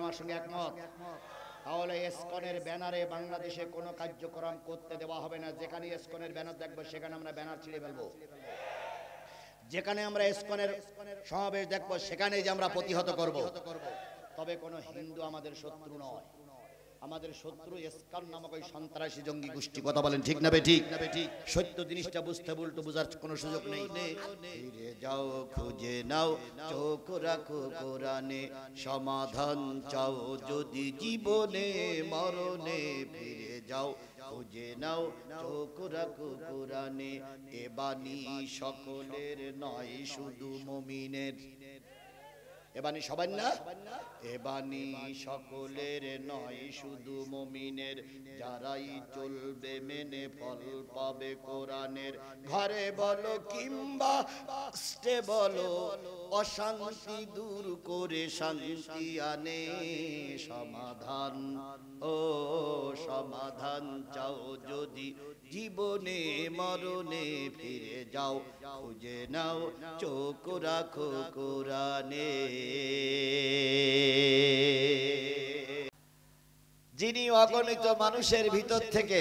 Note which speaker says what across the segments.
Speaker 1: আমার সঙ্গে একমত? তাহলে ইসকনের ব্যানারে বাংলাদেশে কোনো কার্যক্রম করতে দেওয়া হবে না। যেখানে ইসকনের ব্যানার দেখবো সেখানে আমরা ব্যানার ছিঁড়ে ফেলবো। যেখানে আমরা ইসকনের সমাবেশ দেখবো সেখানেই যে আমরা প্রতিহত করব। তবে কোনো হিন্দু আমাদের শত্রু নয়, আমাদের শত্রু ইসকন নামক ওই সন্ত্রাসী জঙ্গি গোষ্ঠী। কথা বলেন ঠিক না বেঠিক? সত্য জিনিসটা বুঝতে উল্টো বোঝার কোনো সুযোগ নেই। ফিরে যাও, খুঁজে নাও, চোখ রাখো কোরআনে, সমাধান চাও যদি জীবনে মরণে। ফিরে যাও, খুঁজে নাও, চোখ রাখো কোরআনে, এ বাণী সকলের নয় শুধু মুমিনের। এ বাণী সবার না, এ বাণী সকলের নয় শুধু মুমিনের। যারাই চলবে মেনে ফল পাবে কোরআনের। ঘরে বলো কিংবা আস্তে বলো, অশান্তি দূর করে শান্তি আনে। সমাধান, ও সমাধান চাও যদি জীবনে মরণে। ফিরে যাও, খুঁজে নাও, চোখ রাখো কোরআনে। যিনি অগণিত মানুষের ভিতর থেকে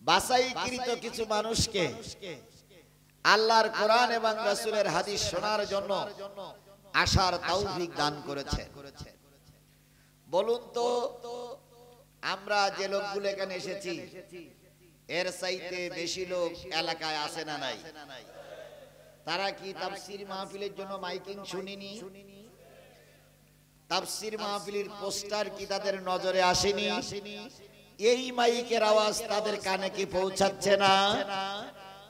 Speaker 1: বাছাইকৃত কিছু মানুষকে আল্লাহর কোরআন এবং রাসূলের হাদিস শোনার জন্য আসার তৌফিক দান করেছেন। বলুন তো, আমরা যে লোকগুলো এখানে এসেছি এর চাইতে বেশি লোক এলাকায় আছে না নাই? তারা কি তাফসীর মাহফিলের জন্য মাইকিং শুনিনি? তাফসীর মাহফিলের পোস্টার কি তাদের নজরে আসেনি? এই মাইকের আওয়াজ তাদের কানে কি পৌঁছাচ্ছে না?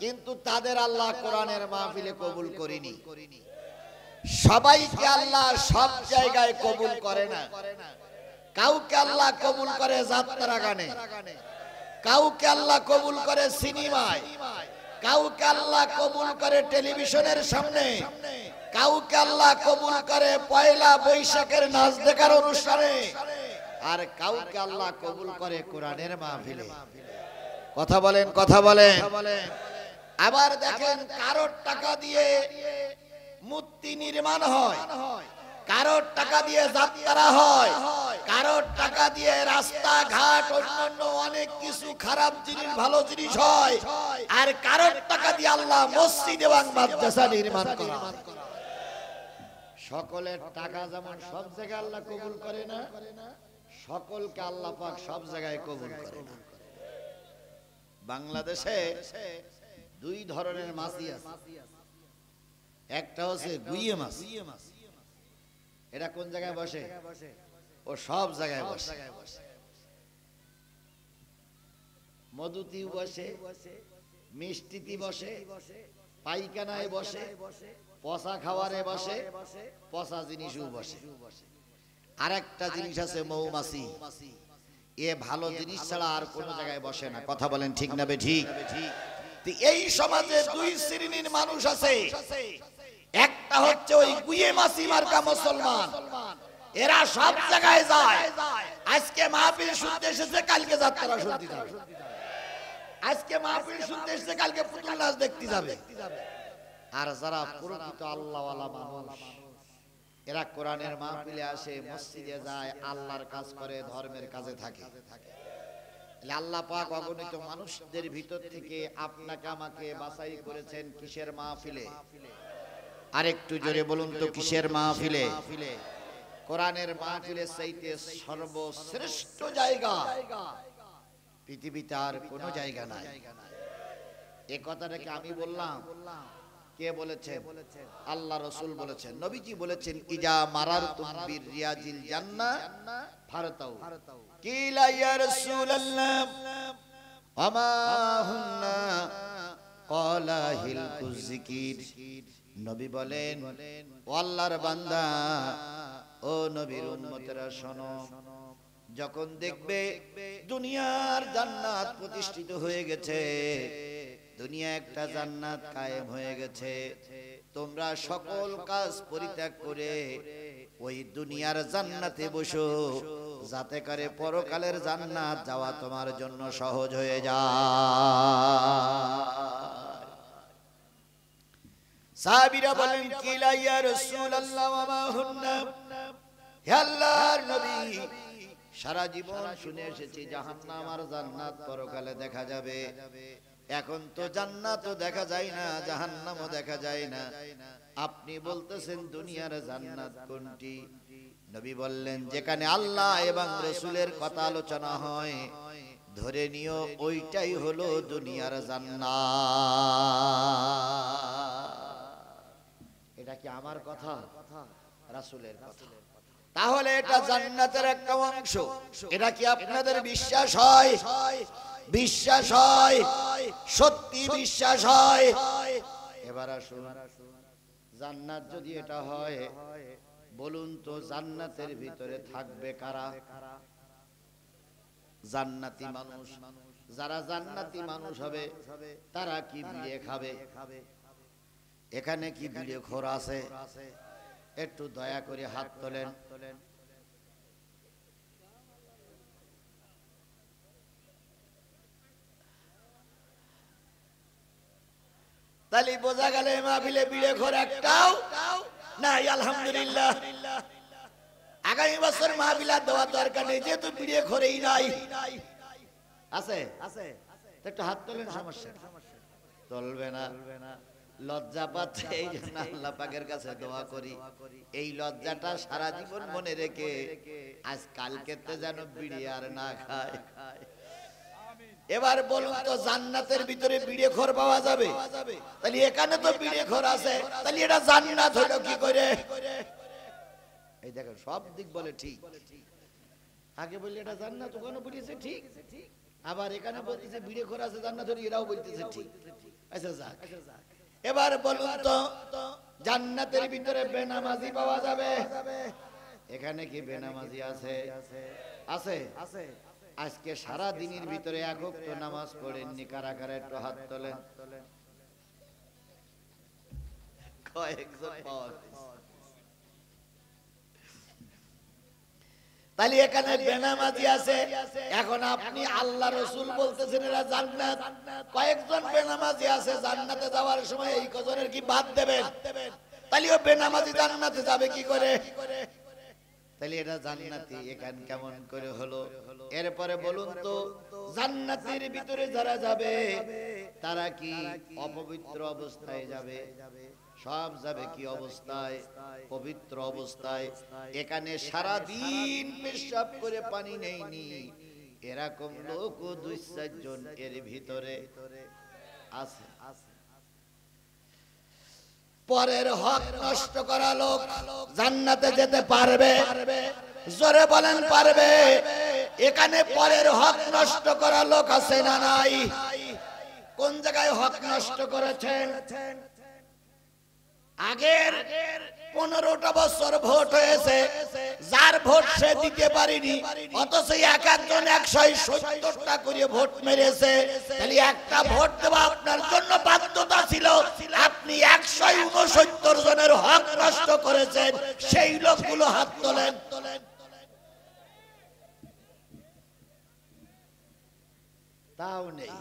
Speaker 1: কিন্তু তাদের আল্লাহ কোরআনের মাহফিলে কবুল করেনি। সবাইকে আল্লাহ সব জায়গায় কবুল করে না। কাউকে আল্লাহ কবুল করে যাত্রা গানে, কাউকে আল্লাহ কবুল করে সিনেমায়, কাউকে আল্লাহ কবুল করে টেলিভিশনের সামনে, কাউকে আল্লাহ কবুল করে পয়লা বৈশাখের নাচ দেখার অনুষ্ঠানে, আর কাউকে আল্লাহ কবুল করে কোরআনের মাহফিলে। কথা বলেন, কথা বলেন। আবার দেখেন, কারোর টাকা দিয়ে মূর্তি নির্মাণ হয়, কারোর টাকা দিয়ে যাত্রা হয়, কারোর টাকা দিয়ে রাস্তাঘাট অন্যান্য অনেক কিছু খারাপ জিনিস ভালো জিনিস হয়, আর কারোর টাকা দিয়ে আল্লাহ মসজিদ এবং মাদ্রাসা নির্মাণ করে। সকলের টাকা যেমন সব জায়গায় আল্লাহ কবুল করে না, সকলকে আল্লাহ পাক সব জায়গায় কবুল করে না। বাংলাদেশে দুই ধরনের মাছই আছে। একটা হচ্ছে গুইয়ে মাছ, এটা কোন জায়গায় বসে? ও সব জায়গায় বসে। মধুতি বসে, মিষ্টিতি বসে, পাইখানায় বসে, পচা খাবারে বসে, পচা জিনিসও বসে। আর একটা জিনিস আছে মৌমাছি, এ ভালো জিনিস ছাড়া আর কোন জায়গায় বসে না। কথা বলেন ঠিক না বেঠিক? এই সমাজে দুই শ্রেণীর মানুষ আছে। একটা হচ্ছে ওই গুইয়ে মাছি মার্কা মুসলমান, এরা সব জায়গায় যায়। আজকে মাহফিল শুনতে এসেছে, কালকে যাত্রা শুনতে যাবে। আজকে মাহফিল শুনতে এসেছে, কালকে পুতুল নাচ দেখতে যাবে। আর যারা প্রকৃত আল্লাহওয়ালা মানুষ, এরা কোরআনের মাহফিলে আসে, মসজিদে যায়, আল্লাহর কাজ করে, ধর্মের কাজে থাকে। আল্লাহ পাক অগণিত মানুষদের ভিতর থেকে আপনাকে আমাকে বাছাই করেছেন কিসের মাহফিলে? আরেকটু জোরে বলুন তো, কিসের মাহফিলে? কোরআনের মাহফিলে চাইতে সর্বশ্রেষ্ঠ জায়গা পৃথিবীতে আর কোন জায়গা নাই। এই কথাটাকে আমি বললাম, কে বলেছেন? আল্লাহ রাসূল বলেছেন, নবীজি বলেছেন, ইজা মারারতুম বিরিয়াজিল জান্নাহ ফারতাউ। কিলা ইয়া রাসূলুল্লাহ আমা হুন্না ক্বালা হিলকুজ যিকির। নবী বলেন, ও আল্লাহর বান্দা, ও নবীর উম্মতেরা শোনো, যখন দেখবে দুনিয়ার জান্নাত প্রতিষ্ঠিত হয়ে গেছে, দুনিয়া একটা জান্নাত কায়েম হয়ে গেছে, তোমরা সকল কাজ পরিত্যাগ করে ওই দুনিয়ার জান্নাতে বসো, যাতে করে পরকালের জান্নাত যাওয়া তোমার জন্য সহজ হয়ে যায়। সাহাবীরা বলেন, কিলা ইয়া রাসূলুল্লাহ ওয়া মা হুন্না, হে আল্লাহর নবী, সারা জীবন শুনে এসেছি জাহান্নাম আর জান্নাত পরকালে দেখা যাবে। এখন তো জান্নাতও দেখা যায় না, জাহান্নামও দেখা যায় না। আপনি বলতেছেন দুনিয়ার জান্নাত কোনটি? নবী বললেন, যেখানে আল্লাহ এবং রাসূলের কথা আলোচনা হয়, ধরে নিও ওইটাই হলো দুনিয়ার জান্নাত। এটা কি আমার কথা? রাসূলের কথা। তাহলে এটা জান্নাতের একটা অংশ। এটা কি আপনাদের বিশ্বাস হয়? বিশ্বাস হয়? সত্যি বিশ্বাস হয়? এবার আসুন, জান্নাত যদি এটা হয়, বলুন তো জান্নাতের ভিতরে থাকবে কারা? জান্নাতি মানুষ। যারা জান্নাতি মানুষ হবে তারা কি বিড়ে খাবে? এখানে কি বিড়ে খোর আছে? একটু দয়া করে হাত তোলেন। তাহলে বোঝা গেল মাহফিলে বিড়ে খোর একটাও নাই। আলহামদুলিল্লাহ, আগামী বছর মাহফিল আর দেওয়ার দরকার নেই, যেহেতু বিড়ে খোরেই নাই। আছে? একটু হাত তোলেন। সমস্যা চলবে না, লজ্জা পাচ্ছে। এই জন্য আল্লাহ পাকের কাছে দোয়া করি, এই লজ্জাটা সারা জীবন মনে রেখে আজ কালকেতে যেন বিড়ি আর না খায়। এবার বলুন তো, জান্নাতের ভিতরে বিড়ে খোর পাওয়া যাবে? তাহলে এখানে তো বিড়ে খোর আছে, তাহলে এটা জান্নাত হলো কি করে? এই দেখেন, সব দিক বলে ঠিক। আগে বললে এটা জান্নাত, ওখানে বলেছে ঠিক, আবার এখানে বলতেছে বিড়ে খোর আছে জান্নাত হলো, এরাও বলতেছে ঠিক। আচ্ছা যাক, এবার বলুন তো, জান্নাতের ভিতরে বেনামাজি পাওয়া যাবে? এখানে কি বেনামাজি আছে? আছে? আজকে সারা দিনের ভিতরে এক ওয়াক্ত নামাজ পড়েননি কারা কারা? একটু হাত তোলেন। কয়েকজন পাওয়া গেছে। তাহলে এখানে বেনামাজি আছে। এখন আপনি আল্লাহ রাসূল বলতেছেন এরা জান্নাত, কয়েকজন বেনামাজি আছে জান্নাতে যাওয়ার সময় এই কজনের কি বাদ দেবেন? তাহলে ও বেনামাজি জান্নাতে যাবে কি করে? তাহলে এটা জান্নাতি এখান কেমন করে হলো? এরপরে বলুন তো, জান্নাতের ভিতরে যারা যাবে তারা কি অপবিত্র অবস্থায় যাবে? সব যাবে কি অবস্থায়? পবিত্র অবস্থায়। এখানে সারা দিন পেশাব করে পানি নেয়নি এরকম লোক 2-4 জন এর ভিতরে আছে। পরের হক নষ্ট করা লোক জান্নাতে যেতে পারবে? জোরে বলেন পারবে? এখানে পরের হক নষ্ট করা লোক আছে না নাই? কোন জায়গায় হক নষ্ট করেছেন? আগের 15টা বছর ভোট হয়েছে, যার ভোট সে দিতে পারেনি, অথচ এক একজন 170টা করে ভোট মেরেছে। তাহলে একটা ভোট দেওয়া আপনার জন্য বাধ্যতা ছিল। আপনি 169 জনের হক নষ্ট করেছেন, সেই লোকগুলো হাত তোলেন। তাও নেই।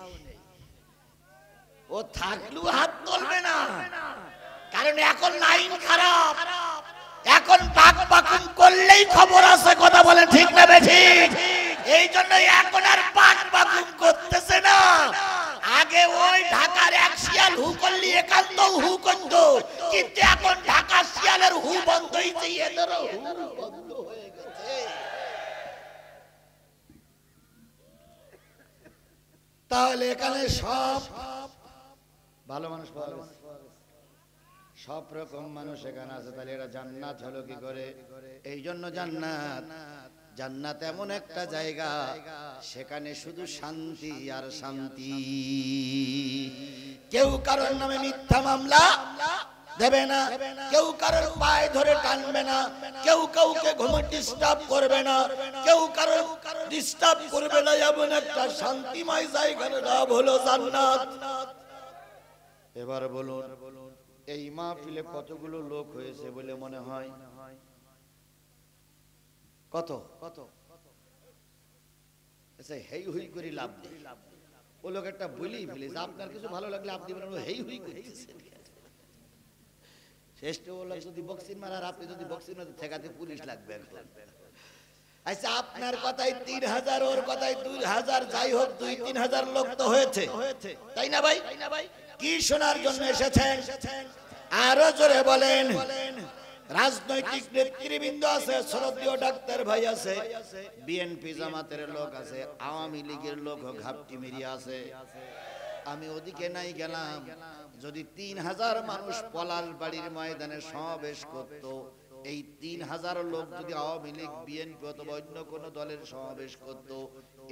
Speaker 1: ও থাকলেও হাত তুলবে না, কারণ এখন লাইন খারাপ। এখন বাক বাকুম করলেই খবর আছে। কথা বলেন ঠিক না বেঠিক? এই জন্য এখন আর বাক বাকুম করতেছে না। আগে ওই ঢাকার এক শিয়াল হু করলি একান্ত হু করত, কিন্তু এখন ঢাকা শিয়ালের হু বন্ধ হয়েছে, এদেরও হু বন্ধ হয়ে গেছে। তাহলে এখানে সব ভালো মানুষ পাওয়া গেছে, সব রকম মানুষ এখানে আছে। তাহলে এরা জান্নাত হলো কি করে? এই জন্য জান্নাত এমন একটা জায়গা, সেখানে শুধু শান্তি আর শান্তি। কেউ কারোর নামে মিথ্যা মামলা দেবে না, কেউ কারোর পায়ে ধরে টানবে না, কেউ কাউকে ঘুমে ডিস্টার্ব করবে না, কেউ কারোর ডিস্টার্ব করবে না। এমন একটা শান্তিময় জায়গার নাম হলো জান্নাত। এবার বলুন, এই মাহফিলে কতগুলো লোক হয়েছে বলে মনে হয়? কত? আচ্ছা, হেই হুই করে লাভ নেই। ও লোক একটা বলেই ফেলেছে, আপনার কিছু ভালো লাগলে আপনি বলেন হেই হুই করতেছেন। শ্রেষ্ঠ বলল যদি বক্সিং মারার, আপনি যদি বক্সিং মারতে ঠেকাতে পুলিশ লাগবে এখন। আচ্ছা আপনার কথাই 3000, ওর কথাই 2000, যাই হোক 2-3000 লোক তো হয়েছে, তাই না ভাই? কি শোনার জন্য এসেছেন? আরো জোরে বলেন। রাজনৈতিক নেতৃবৃন্দ আছে, শ্রদ্ধেয় ডাক্তার ভাই আছে, বিএনপি জামাতের লোক আছে, আওয়ামী লীগের লোক ঘাপটি মেরিয়ে আছে। আমি ওদিকে নাই গেলাম। যদি 3000 মানুষ পলাশ বাড়ির ময়দানে সমাবেশ করত, এই 3000 লোক যদি আওয়ামী লীগ, বিএনপি অথবা অন্য কোন দলের সমাবেশ করত,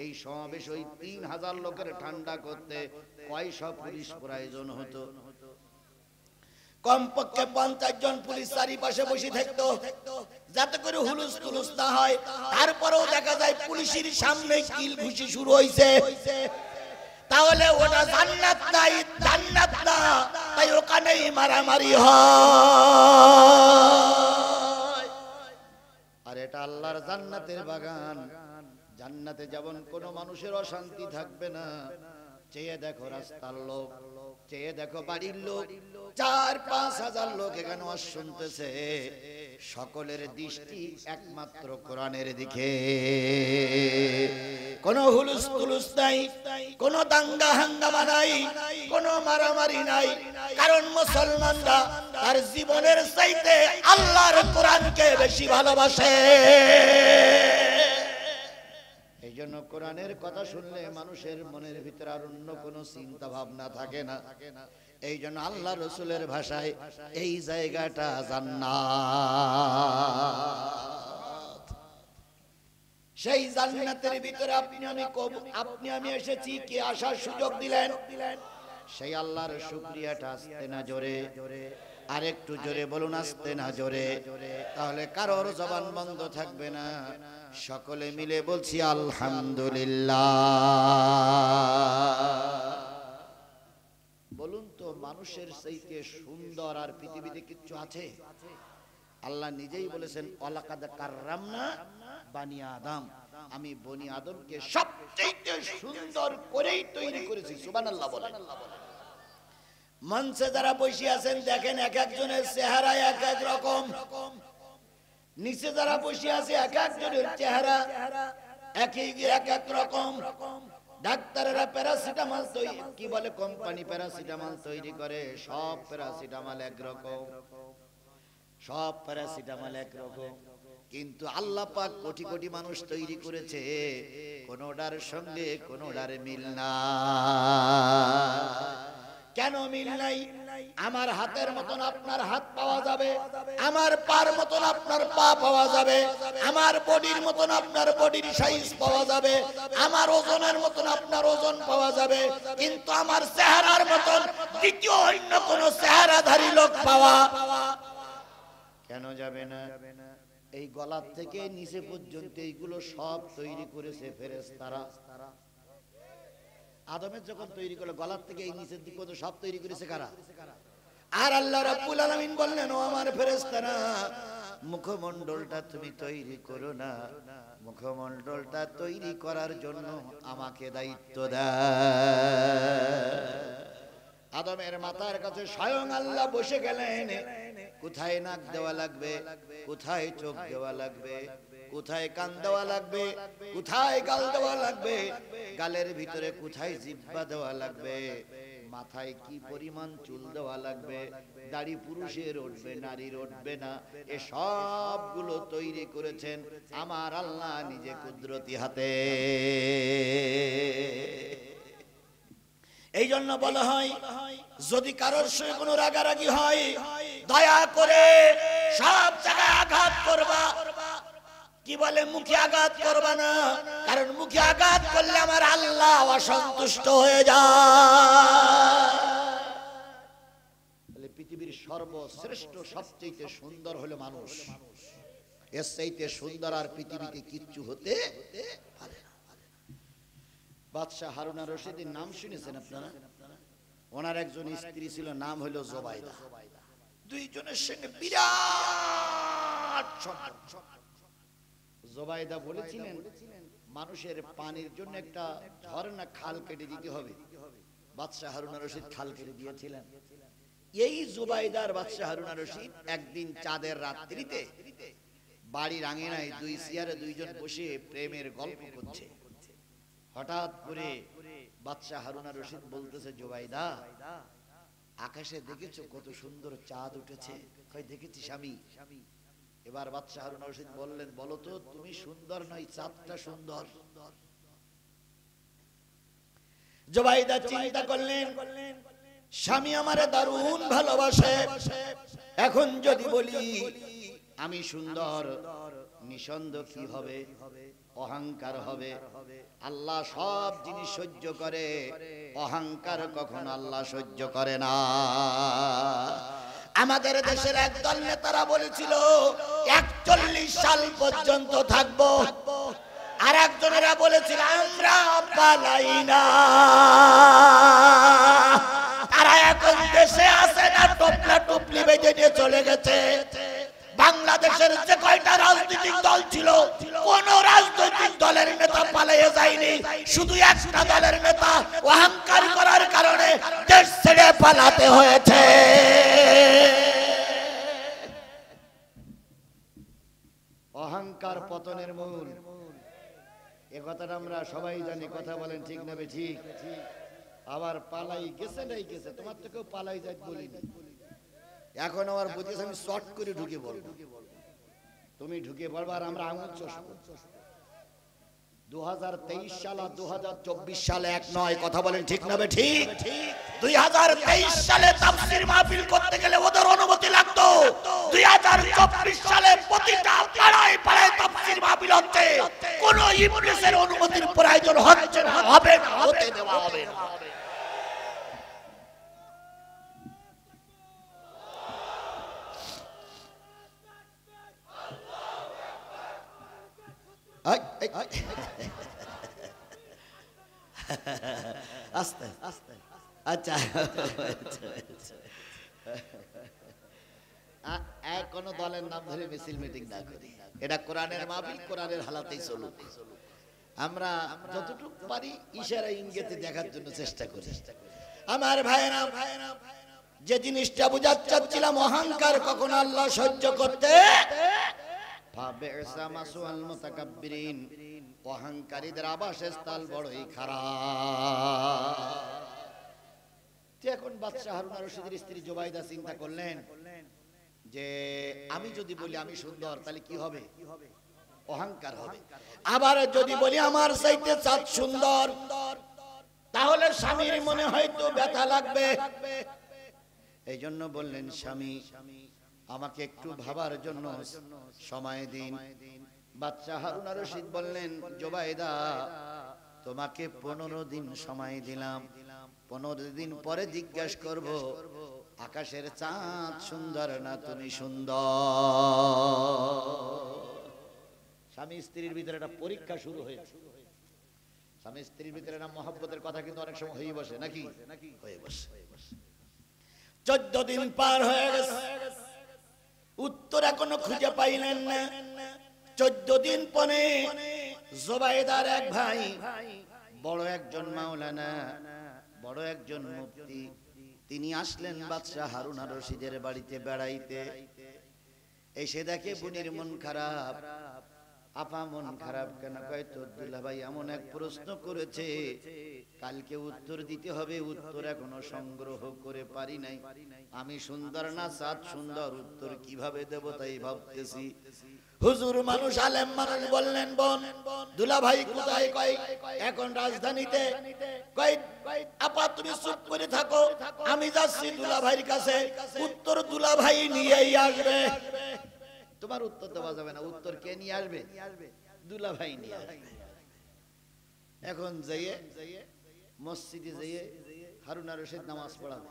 Speaker 1: এই সমাবেশ ওই 3000 লোকের ঠান্ডা করতে কয়শো পুলিশ প্রয়োজন হতো? কমপক্ষে 50 জন পুলিশ চারিপাশে বসে থাকতো, যাতে করে হুলুস তুলুস না হয়। তারপরেও দেখা যায় পুলিশের সামনে কিল ঘুষি শুরু হয়েছে, তাহলে ওটা জান্নাত নাই, জান্নাত না, তাই ওখানেই মারামারি হয়। আর এটা আল্লাহর জান্নাতের বাগান। জান্নাতে যেমন কোনো মানুষের অশান্তি থাকবে না। চেয়ে দেখো রাস্তার লোক, চেয়ে দেখো বাড়ির লোক, 4-5 হাজার লোক এখানে ওয়াজ শুনতেছে, সকলের দৃষ্টি একমাত্র কোরআনের দিকে। কোনো হুলুস তুলুস নাই, কোনো দাঙ্গা হাঙ্গামা নাই, কোনো মারামারি নাই। কারণ মুসলমানরা তার জীবনের চাইতে আল্লাহর কোরআনকে বেশি ভালোবাসে। এই জন্য কোরআনের কথা শুনলে মানুষের মনের ভিতরে আর অন্য কোনো চিন্তা ভাবনা থাকে না। এই জন্য আল্লাহ রসুলের ভাষায় এই জায়গাটা জান্নাত। সেই জান্নাতের ভিতরে আপনি আমি এসেছি, কি আসার সুযোগ দিলেন? সেই আল্লাহর শুকরিয়াটা আস্তে না জোরে, আরেকটু জোরে বলুন, আস্তে না জোরে, তাহলে কারোর জবান বন্ধ থাকবে না। সকলে মিলে বলছি আলহামদুলিল্লাহ। বলুন তো, মানুষের চাইতে সুন্দর আর পৃথিবীতে কিছু আছে? আল্লাহ নিজেই বলেছেন ওয়ালাকাদ কাররামনা বানি আদম, আমি বনি আদমকে সবচেয়ে সুন্দর করেই তৈরি করেছি। সুবহানাল্লাহ বলেন। মঞ্চে যারা বসে আছেন দেখেন এক একজনের চেহারা এক এক রকম, নিচে যারা বসে আছে এক একজনের চেহারা এক এক রকম। ডাক্তারেরা প্যারাসিটামল তৈরি, কি বলে কোম্পানি প্যারাসিটামল তৈরি করে, সব প্যারাসিটামল একরকম, সব প্যারাসিটামল একরকম। কিন্তু আল্লাহ পাক কোটি কোটি মানুষ তৈরি করেছে, কোনোটার সঙ্গে কোনোটার মিল না। কেন মিল নাই? আমার হাতের মতন আপনার হাত পাওয়া যাবে, আমার পার মতন আপনার পা পাওয়া যাবে, আমার বডির মতন আপনার বডির সাইজ পাওয়া যাবে, আমার ওজনের মতন আপনার ওজন পাওয়া যাবে, কিন্তু আমার চেহারার মতন দ্বিতীয় অন্য কোন চেহারাধারী লোক পাওয়া কেন যাবে না? এই গলার থেকে নিচে পর্যন্ত এইগুলো সব তৈরি করেছে ফেরেশতারা। আদমের যখন তৈরি করলো, গলার থেকে এই নিচের দিক পর্যন্ত সব তৈরি করেছে কারা? আর আল্লাহ রাব্বুল আলামিন বললেন, ও আমার ফেরেশতারা, মুখমণ্ডলটা তুমি তৈরি করো না, মুখমণ্ডলটা তৈরি করার জন্য আমাকে দায়িত্ব দাও। আদমের মাথার কাছে স্বয়ং আল্লাহ বসে গেলেন, কোথায় নাক দেওয়া লাগবে, কোথায় চোখ দেওয়া লাগবে, কোথায় কান দেওয়া লাগবে, কোথায় গাল দেওয়া লাগবে, গালের ভিতরে কোথায় জিহ্বা দেওয়া লাগবে, মাথায় কি পরিমাণ চুল দেওয়া লাগবে, দাড়ি পুরুষের উঠবে নারীর উঠবে না, এ সবগুলো তৈরি করেছেন আমার আল্লাহ নিজে কুদরতি হাতে। এই জন্য বলা হয়, যদি কারোর সঙ্গে কোনো রাগারাগি হয়, দয়া করে সব জায়গায় আঘাত করবা। কি বলে? মুখে আঘাত করবা না, কারণ মুখে আঘাত করলে আমার আল্লাহ অসন্তুষ্ট হয়ে যায়। পৃথিবীর সর্বশ্রেষ্ঠ সবচেয়ে সুন্দর হলো মানুষ। এর চাইতে সুন্দর আর পৃথিবীতে কিচ্ছু হতে পারে না। বাদশাহ হারুন আর রশিদের নাম শুনেছেন আপনারা? ওনার একজন স্ত্রী ছিল, নাম হলো জোবাইদা। দুইজনের সঙ্গে বিরাট সম্পর্ক। জোবাইদা বলেছিলেন মানুষের পানির জন্য একটা ঝর্ণা খাল কেটে দিতে হবে। বাদশাহ হারুন আর রশিদ খাল কেটে দিয়েছিলেন। এই জুবাইদার বাদশা হারুন আর রশিদ একদিন চাঁদের রাত্রিতে বাড়ির আঙিনায় দুই চেয়ারে দুইজন বসে প্রেমের গল্প করছে। হঠাৎ করে বাদশা হারুন আর রশিদ বলতেছে, জুবাইদা আকাশে দেখেছো কত সুন্দর চাঁদ উঠেছে? কই দেখেছি স্বামী। এবার বাদশা হারুন আর রশিদ বললেন, বলো তো তুমি সুন্দর নয় চাঁদটা সুন্দর? জুবাইদা চিন্তা করলেন, স্বামী আমারে দারুণ ভালোবাসে, এখন যদি বলি আমি সুন্দর, নিঃসন্দেহ কি হবে? অহংকার হবে। আল্লাহ সব জিনিস সহ্য করে, অহংকার কখনো আল্লাহ সহ্য করে না। আমাদের দেশের একদল নেতারা বলেছিল 41 সাল পর্যন্ত থাকবো, আর একজনেরা বলেছিল আমরা পালাই না। তারা এখন দেশে আসে না, টপলা টপলি বেঁধে নিয়ে চলে গেছে। বাংলাদেশের যে কয়টা রাজনৈতিক দল ছিল, কোন রাজনৈতিক দলের নেতা পালিয়ে যায়নি। শুধু একটা দলের নেতা অহংকার করার কারণে দেশ ছেড়ে পালাতে হয়েছে। অহংকার পতনের মূল, এ কথাটা আমরা সবাই জানি। কথা বলেন ঠিক না ঠিক? আবার পালাই গেছে নাই গেছে, তোমার তো কেউ পালাই যায় বলিনি। এখন আমার বুঝেছি আমি শর্ট করে ঢুকে বলবো, তুমি ঢুকে বলবো আর আমরা আঙুল চষবো। 2023 সাল আর 2024 সালে এক নয়। কথা বলেন ঠিক না ঠিক? 2023 সালে তাফসীর মাহফিল করতে গেলে ওদের অনুমতি লাগতো। 2024 সালে প্রতিটা পাড়ায় পাড়ায় তাফসীর মাহফিল হচ্ছে, কোন ইবলিসের অনুমতির প্রয়োজন হচ্ছে না, হবে না, হতে দেওয়া হবে না। আস্তে আস্তে, আচ্ছা কোন দলের নাম ধরে মিছিল মিটিং না করি, এটা কোরআনের মাহফিল, কোরআনের হালাতেই চলুক। আমরা যতটুকু পারি ইশারা ইঙ্গিতে দেখার জন্য চেষ্টা করি। আমার ভাইরা, যে জিনিসটা বুঝাতে চাচ্ছিলাম, অহংকার কখন আল্লাহ সহ্য করতে। অহংকারীদের আবাসস্থল বড়ই খারাপ। এখন বাদশা হারুন আর রশিদের স্ত্রী জুবাইদা চিন্তা করলেন যে আমি যদি বলি আমি সুন্দর তাহলে কি হবে? অহংকার হবে। আবার যদি বলি আমার চাইতে চাঁদ সুন্দর, তাহলে স্বামীর মনে হয়তো ব্যথা লাগবে। এই জন্য বললেন, স্বামী আমাকে একটু ভাবার জন্য সময় দিন। বাদশা হারুন আর রশিদ বললেন, জুবাইদা তোমাকে 15 দিন সময় দিলাম, 15 দিন পরে জিজ্ঞাসা করব আকাশের চাঁদ সুন্দর না তুমি সুন্দর। স্বামী স্ত্রীর ভিতরে একটা পরীক্ষা শুরু হয়েছে। স্বামী স্ত্রীর ভিতরে না মহব্বতের কথা কিন্তু অনেক সময় হয়ে বসে, নাকি হয়ে বসে। 14 দিন পার হয়ে গেছে, উত্তর এখনো খুঁজে পাইলেন না। 14 দিন পরে জুবাইদার এক ভাই, বড় একজন মাওলানা, বড় একজন মুফতি, তিনি আসলেন বাদশা হারুন আর রশিদের বাড়িতে বেড়াইতে। এসে দেখে বোনের মন খারাপ। আপা মন খারাপ কেন? কয় তোর দুলাভাই এমন এক প্রশ্ন করেছে, কালকে উত্তর দিতে হবে, উত্তর এখনো সংগ্রহ করে পারি নাই। আমি সুন্দর না চাঁদ সুন্দর, উত্তর কিভাবে দেব তাই ভাবতেছি। হুজুর মানুষ, আলেম মানুষ বললেন, বোন দুলাভাই কোথায়? কয় এখন রাজধানীতে। কয় আপা তুমি চুপ করে থাকো, আমি যাচ্ছি দুলাভাইয়ের কাছে, উত্তর দুলাভাই নিয়েই আসবে। তোমার উত্তর দেওয়া যাবে না, উত্তর কে নিয়ে আসবে? দুলাভাই নিয়ে আসবে। এখন যাইয়ে মসজিদে যাইয়ে হারুন আর রশিদ নামাজ পড়াবে।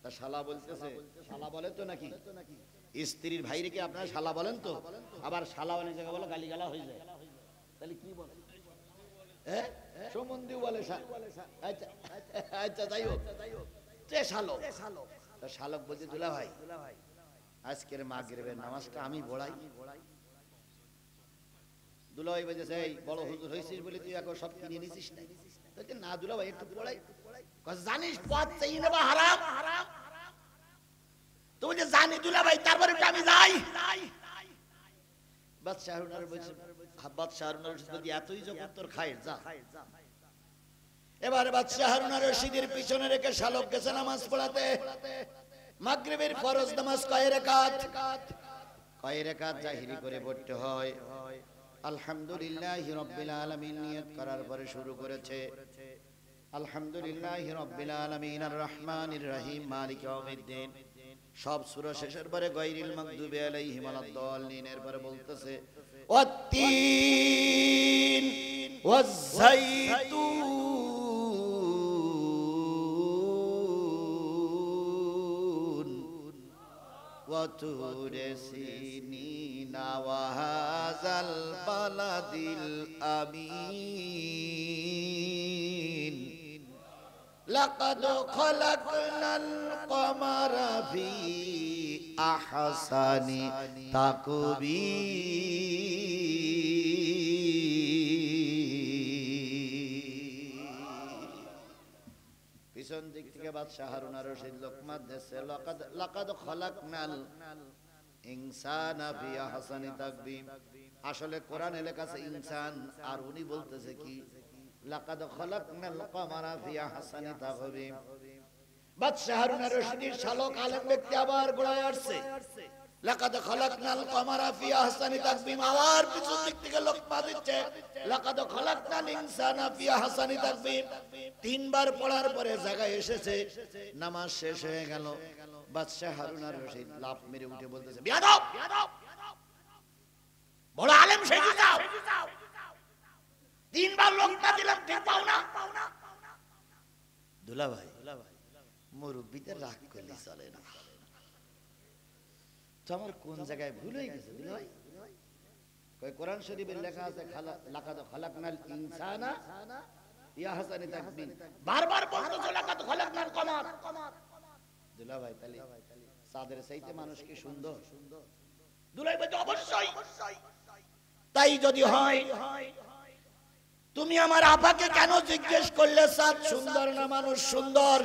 Speaker 1: তা শালা বলতেছে, শালা বলে তো নাকি স্ত্রীর ভাইরে কি আপনারা শালা বলেন? তো আবার শালা অনেক জায়গায় বলে গালিগালা হয়ে যায়, তাহলে কি বলে? হ্যাঁ সম্বন্ধীও বলে। আচ্ছা আচ্ছা যাই হোক, শালক বলছে, দুলাভাই আজকের মাগরিবের নামাজটা আমি পড়াই। দুলাভাই বলছে, এই বড় হুজুর হয়েছিস বলে তুই এখন সব কিনে নিছিস না? না দুলাভাই একটু পড়াই। জানিস পথ চাই নেবা হারাম, তো বলছে জানি দুলাভাই, তারপরে আমি যাই। বাদশাহ হারুন বলছে, বাদশাহ হারুন রশিদ যদি এতই যখন তোর খায়ের, যা। এবার বাদশাহ হারুন রশিদের পিছনে রেখে শালক গেছে নামাজ পড়াতে। মাগরিবের ফরজ নামাজ কয় রাকাত? কয় রাকাত জাহিরি করে পড়তে হয়। আলহামদুলিল্লাহি রাব্বিল আলামিন নিয়ত করার পরে শুরু করেছে, আলহামদুলিল্লাহি রাব্বিল আলামিন আর রহমানির রহিম মালিক ইয়াউমিদ্দিন। সব সূরা শেষের পরে গায়রিল মাগদুবি আলাইহিম ওয়ালাদ-দাল্লিন এর পরে বলতেছে ওয়াত-তিন ওয়াজ-যাইতুন وطور سينين وهذا البلد الأمين لقد خلقنا القمر في أحسن تقويم পিছন দিক থেকে বাদশাহ হারুন রশিদ লোকমান দেশে লাকাদ খলাকনাল ইনসানা ফি আহসানি তাকবীম। আসলে কোরআনে লেখা আছে ইনসান, আর উনি বলতেছে কি লাকাদ খলাকনাল কমারা ফি আহসানি তাকবীম। বাদশাহ হারুন রশিদের শালক আলেম ব্যক্তি আবার গোড়ায় আসছে, লাকাদ খলাকনাল কমারা ফি আহসানি তাকবীম। আবার পিছন দিক থেকে লোকমান দিচ্ছে লাকাদ খলাকনাল ইনসানা ফি আহসানি তাকবীম। তিনবার পড়ার পরে জায়গায় এসেছে, নামাজ শেষ হয়ে গেল। বাদশাহ হারুন রশিদ লাফ মেরে উঠে বলতেছে, বেয়াদব, বড় আলেম সেজে যাও, তিনবার লোকটা দিলাম, ঠিক পাও না? দুলাভাই, মুরব্বিদের রাগ করলে চলে না। তো আমার কোন জায়গায় ভুল হয়ে গেছে দুলাভাই? কই কোরআন শরীফের লেখা আছে লাকাদ খলাকনাল ইনসানা ফি আহসানি তাকবীম, বারবার বলতেছো লাকাদ খলাকনাল কমার। দুলাভাই তাহলে সাদের চাইতে মানুষ কি সুন্দর? দুলাই বলতে অবশ্যই। তাই যদি হয় তুমি আমার আপাকে কেন জিজ্ঞেস করলে চাঁদ সুন্দর না মানুষ সুন্দর?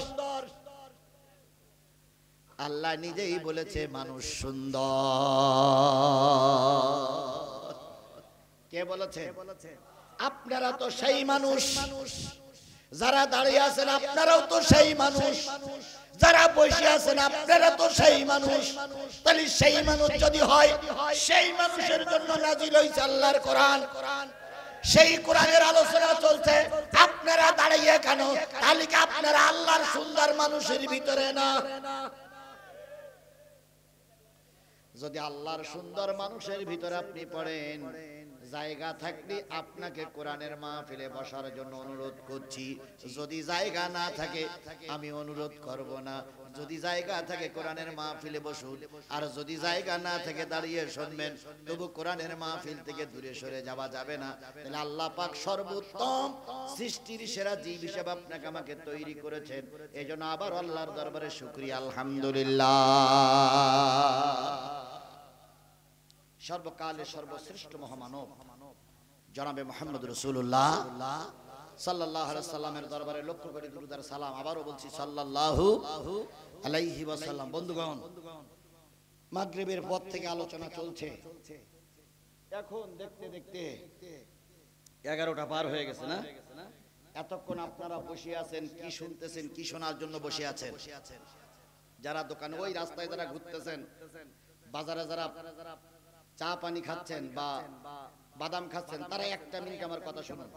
Speaker 1: আল্লাহ নিজেই বলেছে মানুষ সুন্দর। কে বলেছে? আপনারা তো সেই মানুষ, যারা দাঁড়িয়ে আছেন আপনারাও তো সেই মানুষ, যারা বসে আছেন আপনারা তো সেই মানুষ। তাহলে সেই মানুষ যদি হয়, সেই মানুষের জন্য নাজিল হয়েছে আল্লাহর কোরআন। সেই কোরআনের আলোচনা চলছে, আপনারা দাঁড়িয়ে কেন? তাহলে কি আপনারা আল্লাহর সুন্দর মানুষের ভিতরে না? যদি আল্লাহর সুন্দর মানুষের ভিতরে আপনি পড়েন, জায়গা থাকলে আপনাকে কোরআনের মাহফিলে বসার জন্য অনুরোধ করছি। যদি জায়গা না থাকে আমি অনুরোধ করব না। যদি জায়গা থাকে কোরআনের মাহফিলে বসুন, আর যদি জায়গা না থাকে দাঁড়িয়ে শুনবেন। তবু কোরআনের মাহফিল থেকে দূরে সরে যাওয়া যাবে না। তাহলে আল্লাহ পাক সর্বোত্তম সৃষ্টির সেরা জীব হিসেবে আপনাকে আমাকে তৈরি করেছেন। এজন্য আবার আল্লাহর দরবারে শুকরিয়া, আলহামদুলিল্লাহ। সর্বকালের সর্বশ্রেষ্ঠ মহামানব জনাবে মুহাম্মদ রাসূলুল্লাহ সাল্লাল্লাহু আলাইহি সাল্লামের দরবারে লক্ষ কোটি দুরূদ আর সালাম। আবারও বলছি সাল্লাল্লাহু আলাইহি ওয়াসাল্লাম। বন্ধুগণ, মাগরিবের পর থেকে আলোচনা চলছে। এখন দেখতে দেখতে 11টা পার হয়ে গেছে না? এতক্ষণ আপনারা বসে আছেন, কি শুনতেছেন, কি শোনার জন্য বসে আছেন? যারা দোকানে ওই রাস্তায় যারা ঘুরতেছেন, বাজারে যারা চা পানি খাচ্ছেন বা বাদাম খাচ্ছেন, তারা একটা মিনিট আমার কথা শুনুন।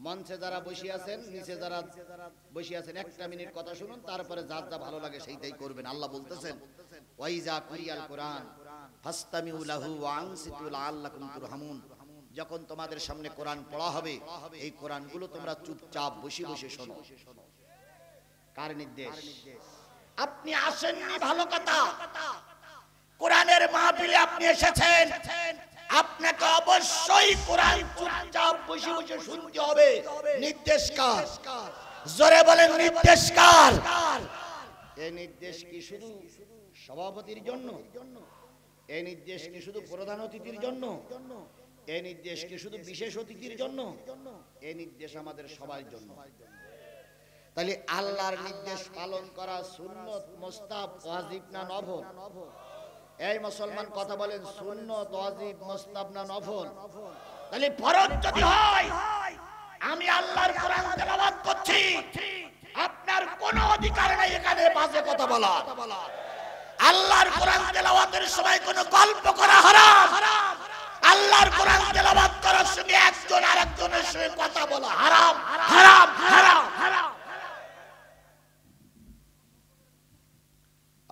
Speaker 1: মঞ্চে যারা বসে আছেন, নিচে যারা বসে আছেন, একটা মিনিট কথা শুনুন, তারপরে যার যা ভালো লাগে সেইটাই করবেন। আল্লাহ বলতেছেন ওয়াইজা কুরিয়াল কোরআন ফাসতামিউ লাহু ওয়া আনসিতু লাআল্লাকুম তুরহামুন। যখন তোমাদের সামনে কোরআন পড়া হবে, এই কোরআনগুলো তোমরা চুপচাপ বসে বসে শোনো। কার নির্দেশ? আপনি আসেননি ভালো কথা, কোরআনের মাহফিলে আপনি এসেছেন, আপনাকে অবশ্যই কোরআন চুপচাপ বসে বসে শুনতে হবে। নির্দেশ কার? জোরে বলেন, নির্দেশ কার? এই নির্দেশ কি শুধু সভাপতির জন্য? এই নির্দেশ কি শুধু প্রধান অতিথির জন্য? এই নির্দেশ কি শুধু বিশেষ অতিথির জন্য? এই নির্দেশ আমাদের সবার জন্য। তাহলে আল্লাহর নির্দেশ পালন করা সুন্নত, মুস্তাহাব, ওয়াজিব না নফল? এই মুসলমান কথা বলেন, সুন্নত, ওয়াজিব, মুস্তাহাব না নফল? তাহলে ফরজ যদি হয়, আমি আল্লাহর কোরআন তেলাওয়াত করছি, আপনার কোনো অধিকার নাই এখানে বাজে কথা বলা। আল্লাহর কোরআন তেলাওয়াতের সময় কোনো গল্প করা হারাম। আল্লাহর কোরআন তেলাওয়াত করার সময় একজন আরেকজনের সঙ্গে কথা বলা হারাম, হারাম, হারাম, হারাম।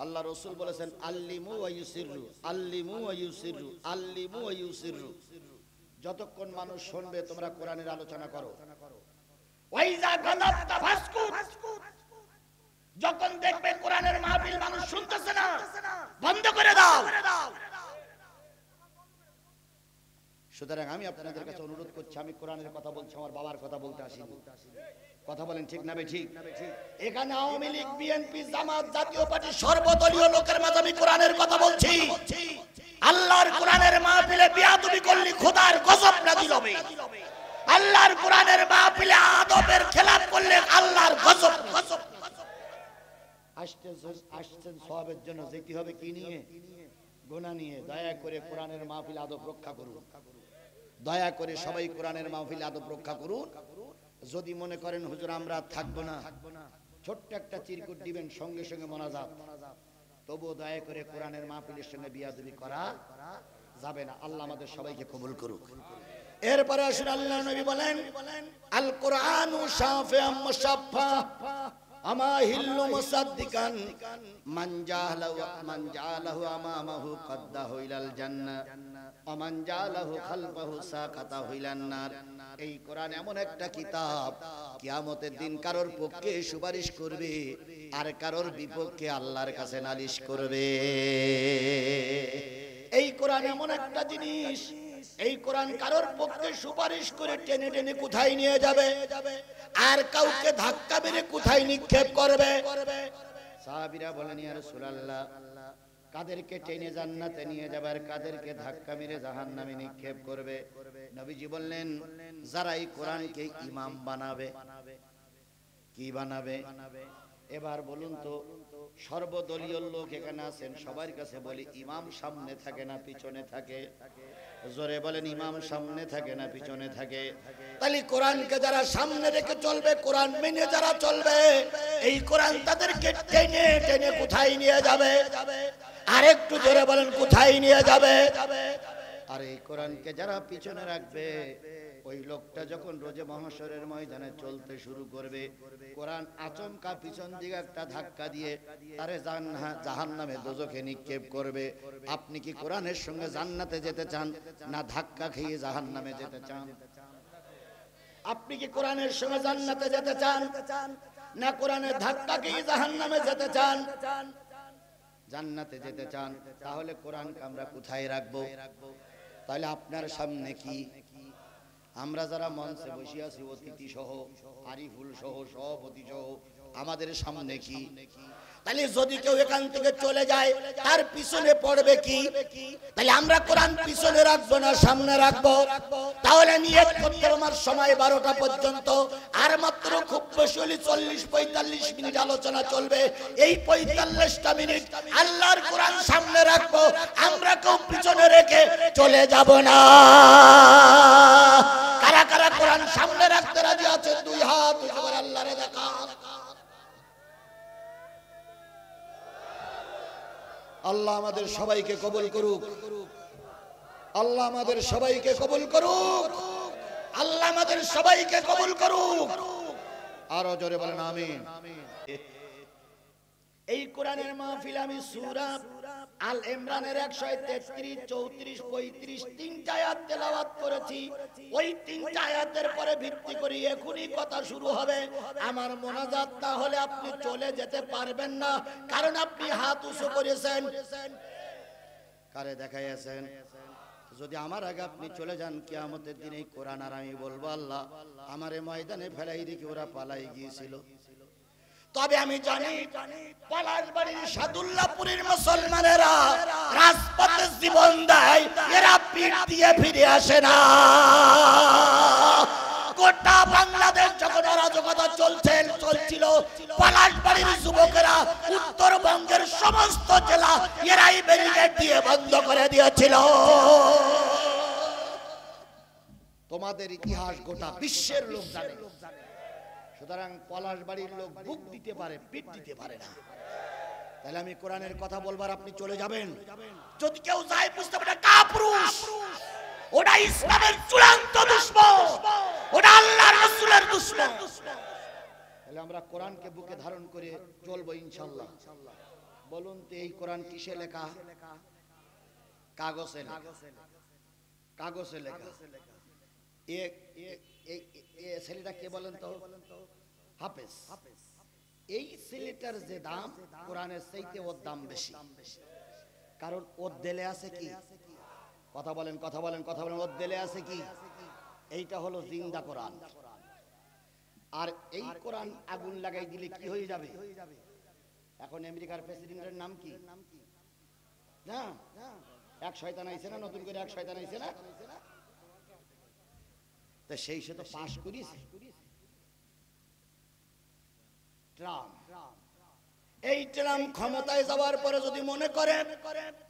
Speaker 1: আল্লাহ রাসূল বলেছেন, আল্লিমু ওয়া ইউসিরু, আল্লিমু ওয়া ইউসিরু, আল্লিমু ওয়া ইউসিরু। যতক্ষণ মানুষ শুনবে তোমরা কোরআনের আলোচনা করো। ওয়াইজা গালাবতা ফাসকুত, যখন দেখবে কোরআনের মাহফিল মানুষ শুনতেছে না, বন্ধ করে দাও। সুতরাং আমি আপনাদের কাছে অনুরোধ করছি, আমি কোরআনের কথা বলছি, আমার বাবার কথা বলতে আসিনি। কথা বলেন ঠিক না বেঠিক? এখানে আওয়ামী লীগ, বিএনপি, জামাত, জাতীয় পার্টি, সর্বদলীয় লোকের মাঝে আমি কোরআনের কথা বলছি। আল্লাহর কোরআনের মাহফিলে বিয়াদবি করলে খোদার গজব নাযিল হবে। আল্লাহর কোরআনের মাহফিলে আদবের খেলাফ করলে আল্লাহর গজব। আসছেন সওয়াবের জন্য, যেতে হবে কি নিয়ে? গুনাহ নিয়ে। দয়া করে কোরআনের মাহফিল আদব রক্ষা করুন। দয়া করে সবাই কোরআনের মাহফিল আদব রক্ষা করুন। যদি মনে করেন হুজুর আমরা থাকবো না, ছোট্ট একটা চিরকুট দিবেন, সঙ্গে সঙ্গে মোনাজাত, তবুও দয়া করে কোরআনের মাহফিলের সঙ্গে বিয়াদবি করা যাবে না। আল্লাহ আমাদের সবাইকে কবুল করুক। এরপরে আসুন, আল্লাহর নবী বলেন, আল কোরআনু শাফিউম মুশাফফা আমা হিল্লু মুসাদ্দিকান মান জালাহু আমামাহু কাদ্দাহু ইলাল জান্নাহ ওয়া মান জালাহু খালফাহু সাকাতাহু ইলান নার। এই কোরআন এমন একটা কিতাব, কিয়ামতের দিন কারোর পক্ষে সুপারিশ করবে আর কারোর বিপক্ষে আল্লাহর কাছে নালিশ করবে। এই কোরআন এমন একটা জিনিস, এই কোরআন কারোর পক্ষে সুপারিশ করে টেনে টেনে কোথায় নিয়ে যাবে আর কাউকে ধাক্কা মেরে কোথায় নিক্ষেপ করবে। সাহাবীরা বলেন, ইয়া রাসূলুল্লাহ, কাদেরকে টেনে জান্নাতে নিয়ে যাবে আর কাদেরকে ধাক্কা মেরে জাহান্নামে নিক্ষেপ করবে? নবীজি বললেন, যারা এই কোরআনকে ইমাম বানাবে। কি বানাবে? এবার বলুন তো, সর্বদলীয় লোক এখানে আছেন, সবার কাছে বলি, ইমাম সামনে থাকে না পিছনে থাকে? জোরে বলেন, ইমাম সামনে থাকে না পিছনে থাকে? তাহলে কোরআনকে যারা সামনে রেখে চলবে, কোরআন মেনে যারা চলবে, এই কোরআন তাদেরকে টেনে টেনে কোথায় নিয়ে যাবে? আরেকটু জোরে বলেন, কোথায় নিয়ে যাবে? আর এই কোরআনকে যারা পিছনে রাখবে, ওই লোকটা যখন রোজে মহাশরের ময়দানে চলতে শুরু করবে, কোরআন আচমকা পিছন দিকে একটা ধাক্কা দিয়ে তারে জাহান্নামে দোজখে নিক্ষেপ করবে। আপনি কি কোরআনের সঙ্গে জান্নাতে যেতে চান না ধাক্কা খেয়ে জাহান্নামে যেতে চান? আপনি কি কোরআনের সঙ্গে জান্নাতে যেতে চান না কোরআনের ধাক্কা খেয়ে জাহান্নামে যেতে চান? জান্নাতে যেতে চান। তাহলে কোরআনকে আমরা কোথায় রাখবো? তাহলে আপনার সামনে কি? আমরা যারা মঞ্চে বসে আছি, অতিথি সহ, আরিফুল সহ, সভাপতি সহ, আমাদের সামনে কি? তাহলে যদি কেউ এখান থেকে চলে যায়, তার পিছনে পড়বে কি? তাহলে আমরা কোরআন পিছনে রাখবো না সামনে রাখবো? তাহলে নিয়ত করতে আমার সময় 12টা পর্যন্ত, আর মাত্র খুব বেশি হলে 40-45 মিনিট আলোচনা চলবে। এই 45টা মিনিট আল্লাহর কোরআন সামনে রাখবো, আমরা কেউ পিছনে রেখে চলে যাব না। কারা কারা কোরআন সামনে রাখতে রাজি আছেন? দুই হাত উঁচু করে আল্লাহরে দেখান। আল্লাহ আমাদের সবাইকে কবুল করুক। আল্লাহ আমাদের সবাইকে কবুল করুক। আল্লাহ আমাদের সবাইকে কবুল করুক। আরো জোরে বলেন আমিন। এই কোরআনের মাহফিল আমি সূরা আল ইমরানের 133, 34, 35 তিনটা আয়াত তেলাওয়াত করেছি। ওই তিনটা আয়াতের পরে ভিত্তি করে এখনই কথা শুরু হবে। আমার মোনাজাত না হলে আপনি চলে যেতে পারবেন না, কারণ আপনি হাত উঁচু করেছেন। কারে দেখাইছেন? যদি আমার আগে আপনি চলে যান, কিয়ামতের দিন এই কোরআন আর আমি বলবো, আল্লাহ আমারে ময়দানে ফেলাই রেখে ওরা পালাই গিয়েছিল। তবে আমি জানি পলাশবাড়ির সাদুল্লাহপুরের মুসলমানেরা রাজপথে জীবন দেয়, এরা পিঠ দিয়ে ফিরে আসে না। গোটা বাংলাদেশ যখন অরাজকতা চলছে
Speaker 2: ছিল পলাশবাড়ির যুবকেরা উত্তরবঙ্গের সমস্ত জেলা এরাই ব্যারিকেড দিয়ে বন্ধ করে দিয়েছিল।
Speaker 1: তোমাদের ইতিহাস গোটা বিশ্বের লোক জানে, সুতরাং পলাশবাড়ির লোক বুক দিতে পারে, পিঠ দিতে পারে না। তাহলে আমি কোরআনের কথা বলবার আপনি চলে যাবেন?
Speaker 2: যদি কেউ যায় বুঝতে পারে কাপুরুষ, ওটা ইসলামের চূড়ান্ত দুশমন, ওটা আল্লাহর রাসূলের দুশমন।
Speaker 1: তাহলে আমরা কোরআনকে বুকে ধারণ করে চলবো ইনশাআল্লাহ। বলুন তো এই কোরআন কিসে লেখা? কাগজে লেখা। কাগজে লেখা। ছেলেটা কে বলেন তো? হাফেজ। এই ছেলেটার যে দাম কোরআনের চাইতে ওর দাম বেশি, কারণ ওর দেলে আছে কি? কথা বলেন, কথা বলেন, কথা বলেন। ওর দেলে আছে কি? এইটা হলো জিন্দা কোরআন। আর এই কোরআন আগুন লাগাই দিলে কি হয়ে যাবে? এখন আমেরিকার প্রেসিডেন্টের নাম কি? না, এক শয়তান আইছে না, নতুন করে এক শয়তান আইছে না, তো সেই সে তো পাশ করিস ট্রাম্প।
Speaker 2: এই ট্রাম্প ক্ষমতায় যাওয়ার পরে যদি মনে করেন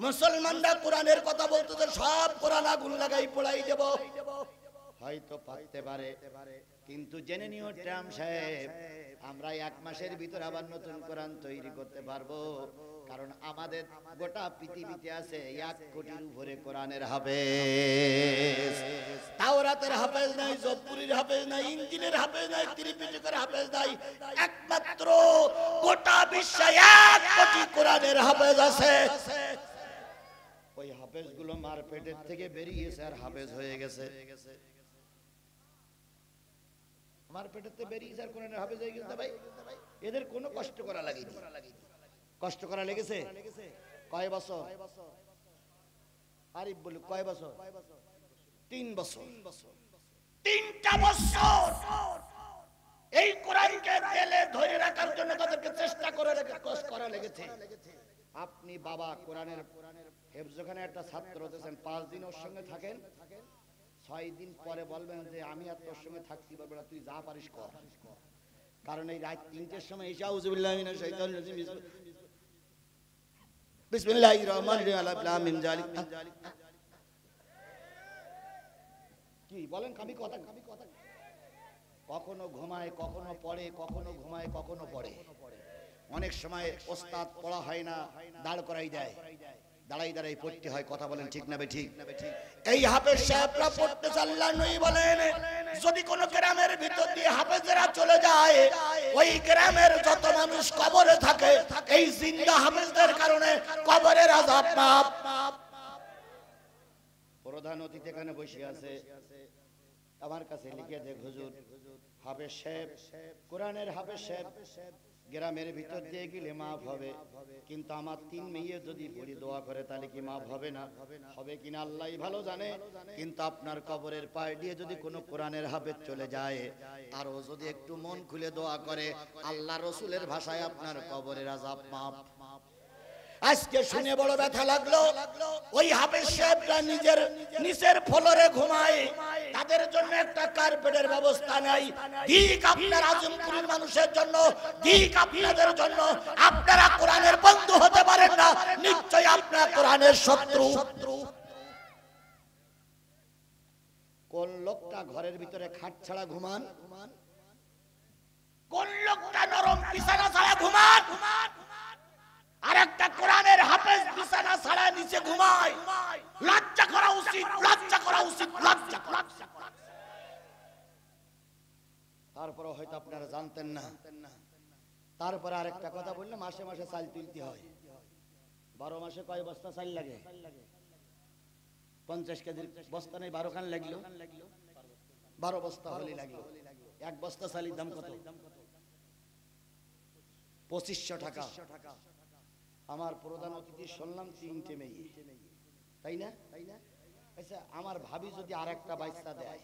Speaker 2: মুসলমানরা কোরআনের কথা বলতে, তো সব কোরআন আগুন লাগাই পোড়াই দেব,
Speaker 1: হয়তো পারতে পারে। কিন্তু জেনে নিও ট্রাম্প সাহেব, আমরা 1 মাসের ভিতর আবার নতুন কোরআন তৈরি করতে পারবো, কারণ আমাদের গোটা পৃথিবীতে আছে 1 কোটির উপরে কোরআনের হাফেজ।
Speaker 2: তাওরাতের হাফেজ নাই, জবুরের হাফেজ নাই, ইনজিলের হাফেজ নাই, ত্রিপিটকের হাফেজ নাই, একমাত্র গোটা বিশ্বে 1 কোটি কোরআনের হাফেজ আছে।
Speaker 1: ওই হাফেজ গুলো মার পেটের থেকে বেরিয়েছে আর হাফেজ হয়ে গেছে। আমার পেটের থেকে বেরিয়েছে আর কোরআনের হাফেজ হয়ে গেছে। ভাই এদের কোনো কষ্ট করা লাগেনি। কষ্ট করা লেগেছে কয় বছর? আরিফ বলি কয় বছর? 3 বছর।
Speaker 2: 3টা বছর এই কোরআনকে দেলে ধরে রাখার জন্য তাদেরকে চেষ্টা করা লেগেছে।
Speaker 1: আপনি বাবা কোরআনের হেফজখানে একটা ছাত্র হতেছেন, 5 দিন ওর সঙ্গে থাকেন, 6 দিন পরে বলবেন যে আমি আর তোর সঙ্গে থাকতে পারবো না, তুই যা পারিস কর। কারণ এই রাত 3টের সময় এসে আউযুবিল্লাহি মিনাশ শাইতানির রাজিম বিসমিল্লাহির রহমানির রহিম আলিফ লাম মিম জালিক। কি বলেন? কামি কথা। কখনো ঘুমায়, কখনো পড়ে, কখনো ঘুমায়, কখনো পড়ে। অনেক সময় ওস্তাদ পড়া হয় না, দাঁড় করাই দেয়, দাঁড়াই দাঁড়াই পড়তে হয়। কথা বলেন ঠিক না ঠিক?
Speaker 2: এই হাফেজ সাহেবরা পড়তে আল্লাহর নবী বলেন, যদি কোন গ্রামের ভিতর দিয়ে হাফেজরা চলে যায়, ওই গ্রামের যত মানুষ কবরে থাকে, এই জিন্দা হাফেজদের কারণে কবরের আযাব মাফ।
Speaker 1: প্রধান অতিথি এখানে বসে আছে, আমার কাছে লিখে দেখ হুজুর, হাফেজ সাহেব, কোরআনের হাফেজ সাহেব গ্রামের ভিতর দিয়ে গেলে মাফ হবে, কিন্তু আমার 3 মেয়ে যদি পড়ি দোয়া করে তাহলে কি মাফ হবে না? হবে কিনা আল্লাহই ভালো জানে। কিন্তু আপনার কবরের পায়ে দিয়ে যদি কোনো কোরআনের হাফেজ চলে যায় আর ও যদি একটু মন খুলে দোয়া করে, আল্লাহ রসুলের ভাষায় আপনার কবরের আযাব মাফ।
Speaker 2: আজকে শুনে বড় ব্যথা লাগলো, ওই হাফেজ সাহেবরা নিজের নিচের ফ্লোরে ঘুমায়, তাদের জন্য একটা কার্পেটের ব্যবস্থা নাই। ঠিক আপনার আজমপুরের মানুষের জন্য, ঠিক আপনাদের জন্য। আপনারা কোরআনের বন্ধু হতে পারেন না, নিশ্চয়ই আপনারা কোরআনের শত্রু।
Speaker 1: কোন লোকটা ঘরের ভিতরে খাট ছাড়া ঘুমান?
Speaker 2: কোন লোকটা নরম বিছানা ছাড়া ঘুমান? আর একটা কোরআনের হাফেজ বিছানা ছাড়া নিচে ঘুমায়। লজ্জা করা উচিত, লজ্জা করা উচিত, লজ্জা করা।
Speaker 1: তারপরে হয়তো আপনারা জানতেন না। তারপরে আরেকটা কথা বললে, মাসে মাসে চাল তুলতে হয়। 12 মাসে কয় বস্তা চাল লাগে? 50 কেজির বস্তা নেই, 12 খান লাগলো, 12 বস্তা হলে লাগলো। 1 বস্তা চালের দাম কত? 2500 টাকা। আমার প্রধান অতিথি শুনলাম 3টে মেয়ে, তাই না? আচ্ছা, আমার ভাবি যদি আরেকটা বাচ্চা দেয়,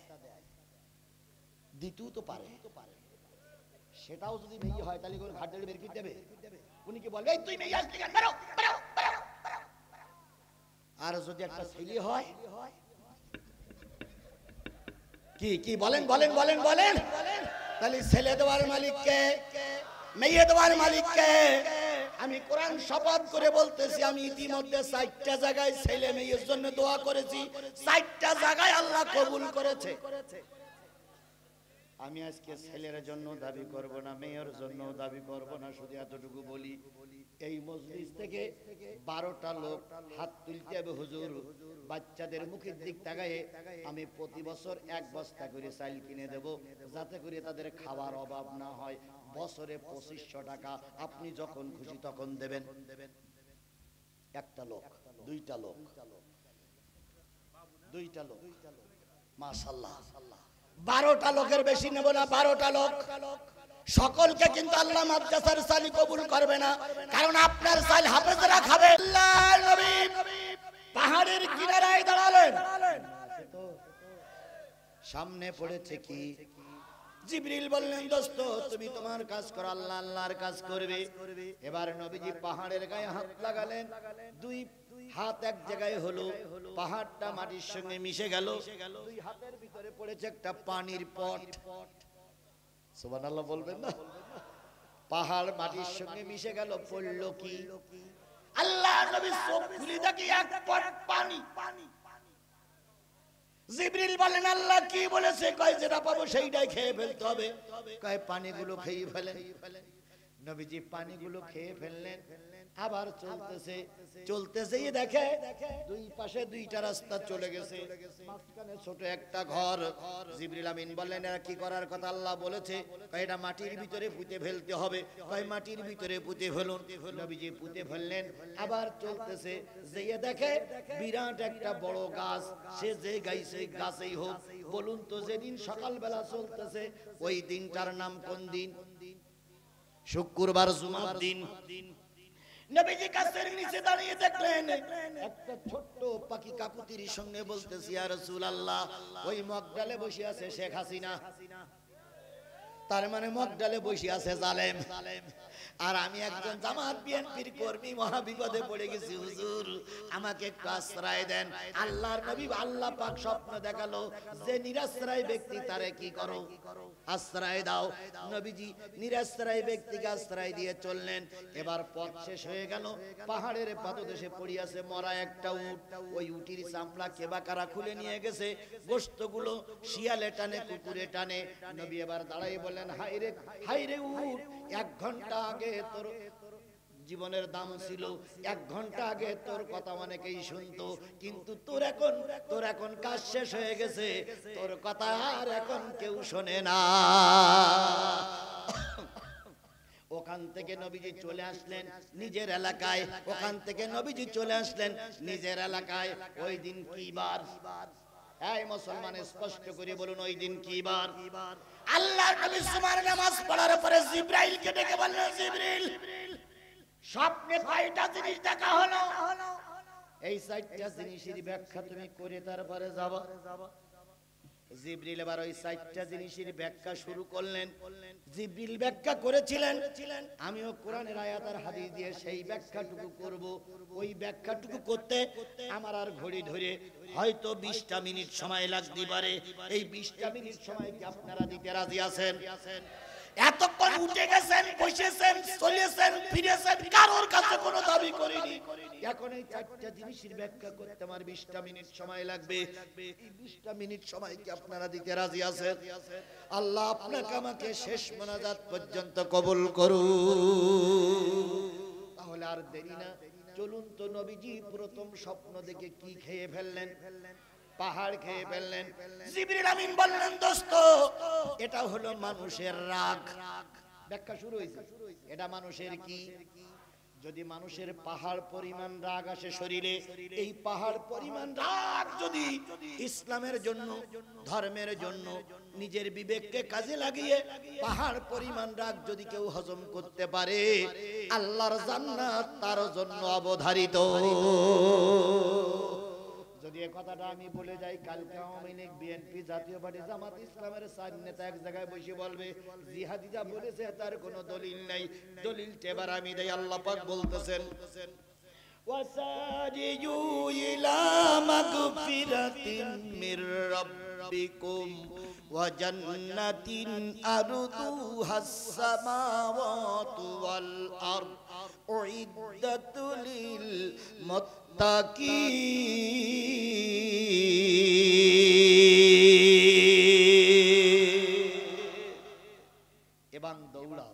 Speaker 1: দিতেও তো পারে, সেটাও যদি মেয়ে হয় তাহলে কোন ঘাট বের করে দেবে? উনি কি বলবে তুই মেয়ে আসলি কেন, বেরো বেরো বেরো? আর যদি একটা ছেলে হয়, কি কি বলেন বলেন বলেন বলেন, তাহলে ছেলে দেওয়ার মালিক কে?
Speaker 2: মেয়ে দেওয়ার মালিককে। আমি কোরআন শপথ করে বলতেছি, আমি ইতিমধ্যে 4টা জায়গায় ছেলে মেয়ের জন্য দোয়া করেছি, 4টা জায়গায় আল্লাহ কবুল করেছে। আমি আজকে ছেলের জন্য দাবি করব না, মেয়ের জন্য দাবি করব না, শুধু এতটুকু বলি, এই মজলিস থেকে 12টা লোক হাত তুলতে হবে, হুজুর বাচ্চাদের মুখের দিক তাকায়ে আমি প্রতি বছর 1 বস্তা করে চাল কিনে দেব, যাতে করে তাদের খাবার অভাব না হয়। বছরে 2500 টাকা, আপনি যখন খুশি তখন দেবেন। একটা লোক, 2টা লোক, 2টা লোক, মাশাআল্লাহ। 12টা লোকের বেশি নেব না, 12টা লোক। সকলকে কিন্তু আল্লাহ মাদ্রাসার সালি কবুল করবে না, কারণ আপনার সাল হাফেজরা খাবে। আল্লাহর নবী পাহাড়ের কিনারায় দাঁড়ালেন, সামনে পড়েছে কি? জিবরিল বললেন, দোস্ত তুমি তোমার কাজ করো, আল্লাহ আল্লাহর কাজ করবে। এবার নবীজি পাহাড়ের গায়ে হাত লাগালেন, 2 হাত এক জায়গায় হলো, পাহাড়টা মাটির সঙ্গে মিশে গেল, 2 হাতের ভিতরে পড়েছে একটা পানির পট। সুবহানাল্লাহ বলবেন না? পাহাড় মাটির সঙ্গে মিশে গেল, পড়লো কি? আল্লাহ নবী চোখ খুলে দেখে 1 পট পানি। জিবরিল বলেন, আল্লাহ কি বলেছে? কয় যেটা পাবো সেইটাই খেয়ে ফেলতে হবে। কয় পানিগুলো খেয়ে ফেলেন। নবীজি পানিগুলো খেয়ে ফেললেন, আবার চলতেছে, চলতেছে দেখে 2 পাশে 2টা রাস্তা চলে গেছে, মাঝখানে ছোট একটা ঘর। জিবরিল আমিন বললেন, এরা কি করার কথা? আল্লাহ বলেছে কয় এটা মাটির ভিতরে পুঁতে ফেলতে হবে। কয় মাটির ভিতরে পুঁতে ফেলুন। নবীজি পুঁতে ফেললেন, আবার চলতেছে, যেয়ে দেখে বিরাট একটা বড় গাছ। সে যে গাছেই হোক, বলুন তো যেদিন সকালবেলা চলতেছে ওই দিনটার নাম কোন দিন? শুক্রবার, জুমার দিন। নবীজি গাছের নিচে দাঁড়িয়ে দেখলেন একটা ছোট্ট পাখি কাকুতির সঙ্গে বলতেছে, ইয়া রাসূলুল্লাহ, ওই মগডালে বসে আছে শেখ হাসিনা। তার মানে মগডালে বসে আছে জালেম। আর আমি একজন জামাত বিএনপির কর্মী, মহা বিপদে পড়ে গেছি, হুজুর আমাকে একটু আশ্রয় দেন। আল্লাহর নবী, আল্লাহ পাক স্বপ্ন দেখালো যে নিরাশ্রয় ব্যক্তি তারে কি করো? আশ্রয় দাও। নবীজি নিরাশ্রয় ব্যক্তিকে আশ্রয় দিয়ে চললেন। এবার পথ শেষ হয়ে গেল, পাহাড়ের পাদদেশে পড়িয়াছে মরা একটা উট। ওই উটির চামড়া কেবাকারা খুলে নিয়ে গেছে, গোশতগুলো শিয়ালে টানে, কুকুরে টানে। নবী এবার দাঁড়াই বলেন, হাইরে উট, 1 ঘন্টা আগে তোর জীবনের দাম ছিল, 1 ঘন্টা আগে তোর কথা অনেকেই শুনতো, কিন্তু তোর এখন কাজ শেষ হয়ে গেছে, তোর কথা আর এখন কেউ শোনে না। ওখান থেকে নবীজি চলে আসলেন নিজের এলাকায়, ওখান থেকে নবীজি চলে আসলেন নিজের এলাকায়। ওই দিন কি বার? এই মুসলমান স্পষ্ট করে বলুন, ওই দিন কি বার? আল্লাহর নবী সুবহান নামাজ পড়ার পরে জিবরাইলকে ডেকে বললেন, জিবরিল স্বপ্নে কয়টা জিনিস দেখা হলো? এই 4টা জিনিসের ব্যাখ্যা তুমি করে তারপরে যাবা। জিবরিল এবার ওই 4টা জিনিসের ব্যাখ্যা শুরু করলেন। জিবরিল ব্যাখ্যা করেছিলেন, আমিও কোরআনের আয়াত আর হাদিস দিয়ে সেই ব্যাখ্যাটুকু করব। ওই ব্যাখ্যাটুকু করতে আমার আর ঘড়ি ধরে হয়তো 20টা মিনিট সময় লাগতে পারে। এই 20টা মিনিট সময় কি আপনারা দিতে রাজি আছেন? এতক্ষণ উঠে গেছেন, বসেছেন, চলেছেন, ফিরেছেন, কারোর কাছে কোনো দাবি করিনি। এখন এই 4টা জিনিসের ব্যাখ্যা করতে আমার 20টা মিনিট সময় লাগবে। এই 20টা মিনিট সময় কি আপনারা দিতে রাজি আছেন? আল্লাহ আপনাকে আমাকে শেষ মোনাজাত পর্যন্ত কবুল করুন। তাহলে আর দেরি না, চলুন তো। নবীজি প্রথম স্বপ্ন দেখে কি খেয়ে ফেললেন? পাহাড় খেয়ে ফেললেন। জিবরিল আমিন বললেন, দোস্ত এটা হলো মানুষের রাগ। ব্যাখ্যা শুরু হয়েছে, এটা মানুষের কি? যদি মানুষের পাহাড় পরিমাণ রাগ আসে শরীরে, এই পাহাড় পরিমাণ রাগ যদি ইসলামের জন্য, ধর্মের জন্য, নিজের বিবেককে কাজে লাগিয়ে পাহাড় পরিমাণ রাগ যদি কেউ হজম করতে পারে, আল্লাহর জান্নাত তার জন্য অবধারিত। যদি এই কথাটা আমি বলে যাই, কালকে আওয়ামী লীগ, বিএনপি, জাতীয় পার্টি, জামাত ইসলামের 4 নেতা এক জায়গায় বসে বলবে জিহাদি যা বলেছে তার কোনো দলিল নাই, দলিল এবার আমি দেই। আল্লাহ পাক বলতেছেন, وسارعوا إلى مغفرة من ربكم وجنة أرضها السماوات والأرض أعدت للمتقين এবং দৌড়াও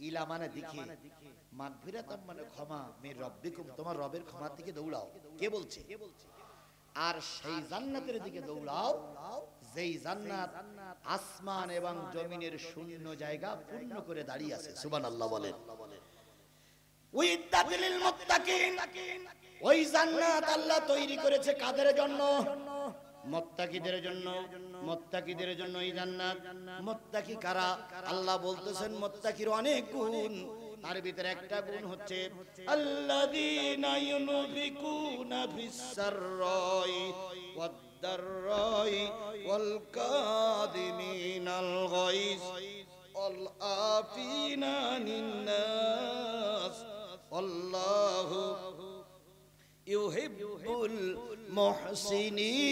Speaker 2: ইলা মানে দিকে মাগফিরাতাম মানে ক্ষমা মির রব্বিকুম তোমার রবের ক্ষমার দিকে দৌড়াও কে বলছে আর সেই জান্নাতের দিকে দৌড়াও যেই জান্নাত আসমান এবং জমিনের শূন্য জায়গা পূর্ণ করে দাঁড়িয়ে আছে সুবহানাল্লাহ বলেন উইদ্দাত লিল মুত্তাকিন ওই জান্নাত আল্লাহ তৈরি করেছে কাদের জন্য মুত্তাকিদের জন্য মুত্তাকিদের জন্য এই জান্নাত মুত্তাকি কারা আল্লাহ বলতেছেন মুত্তাকির অনেক গুণ তার ভিতরে একটা গুণ হচ্ছে আল্লাযীনা ইউনফিকুনা ফিস সাররাই ওয়াদ দাররাই ওয়াল কাযিমিনাল গায়জ ওয়াল আফিনা আনিন নাস আল্লাহু ইউহিব্বুল মুহসিনিন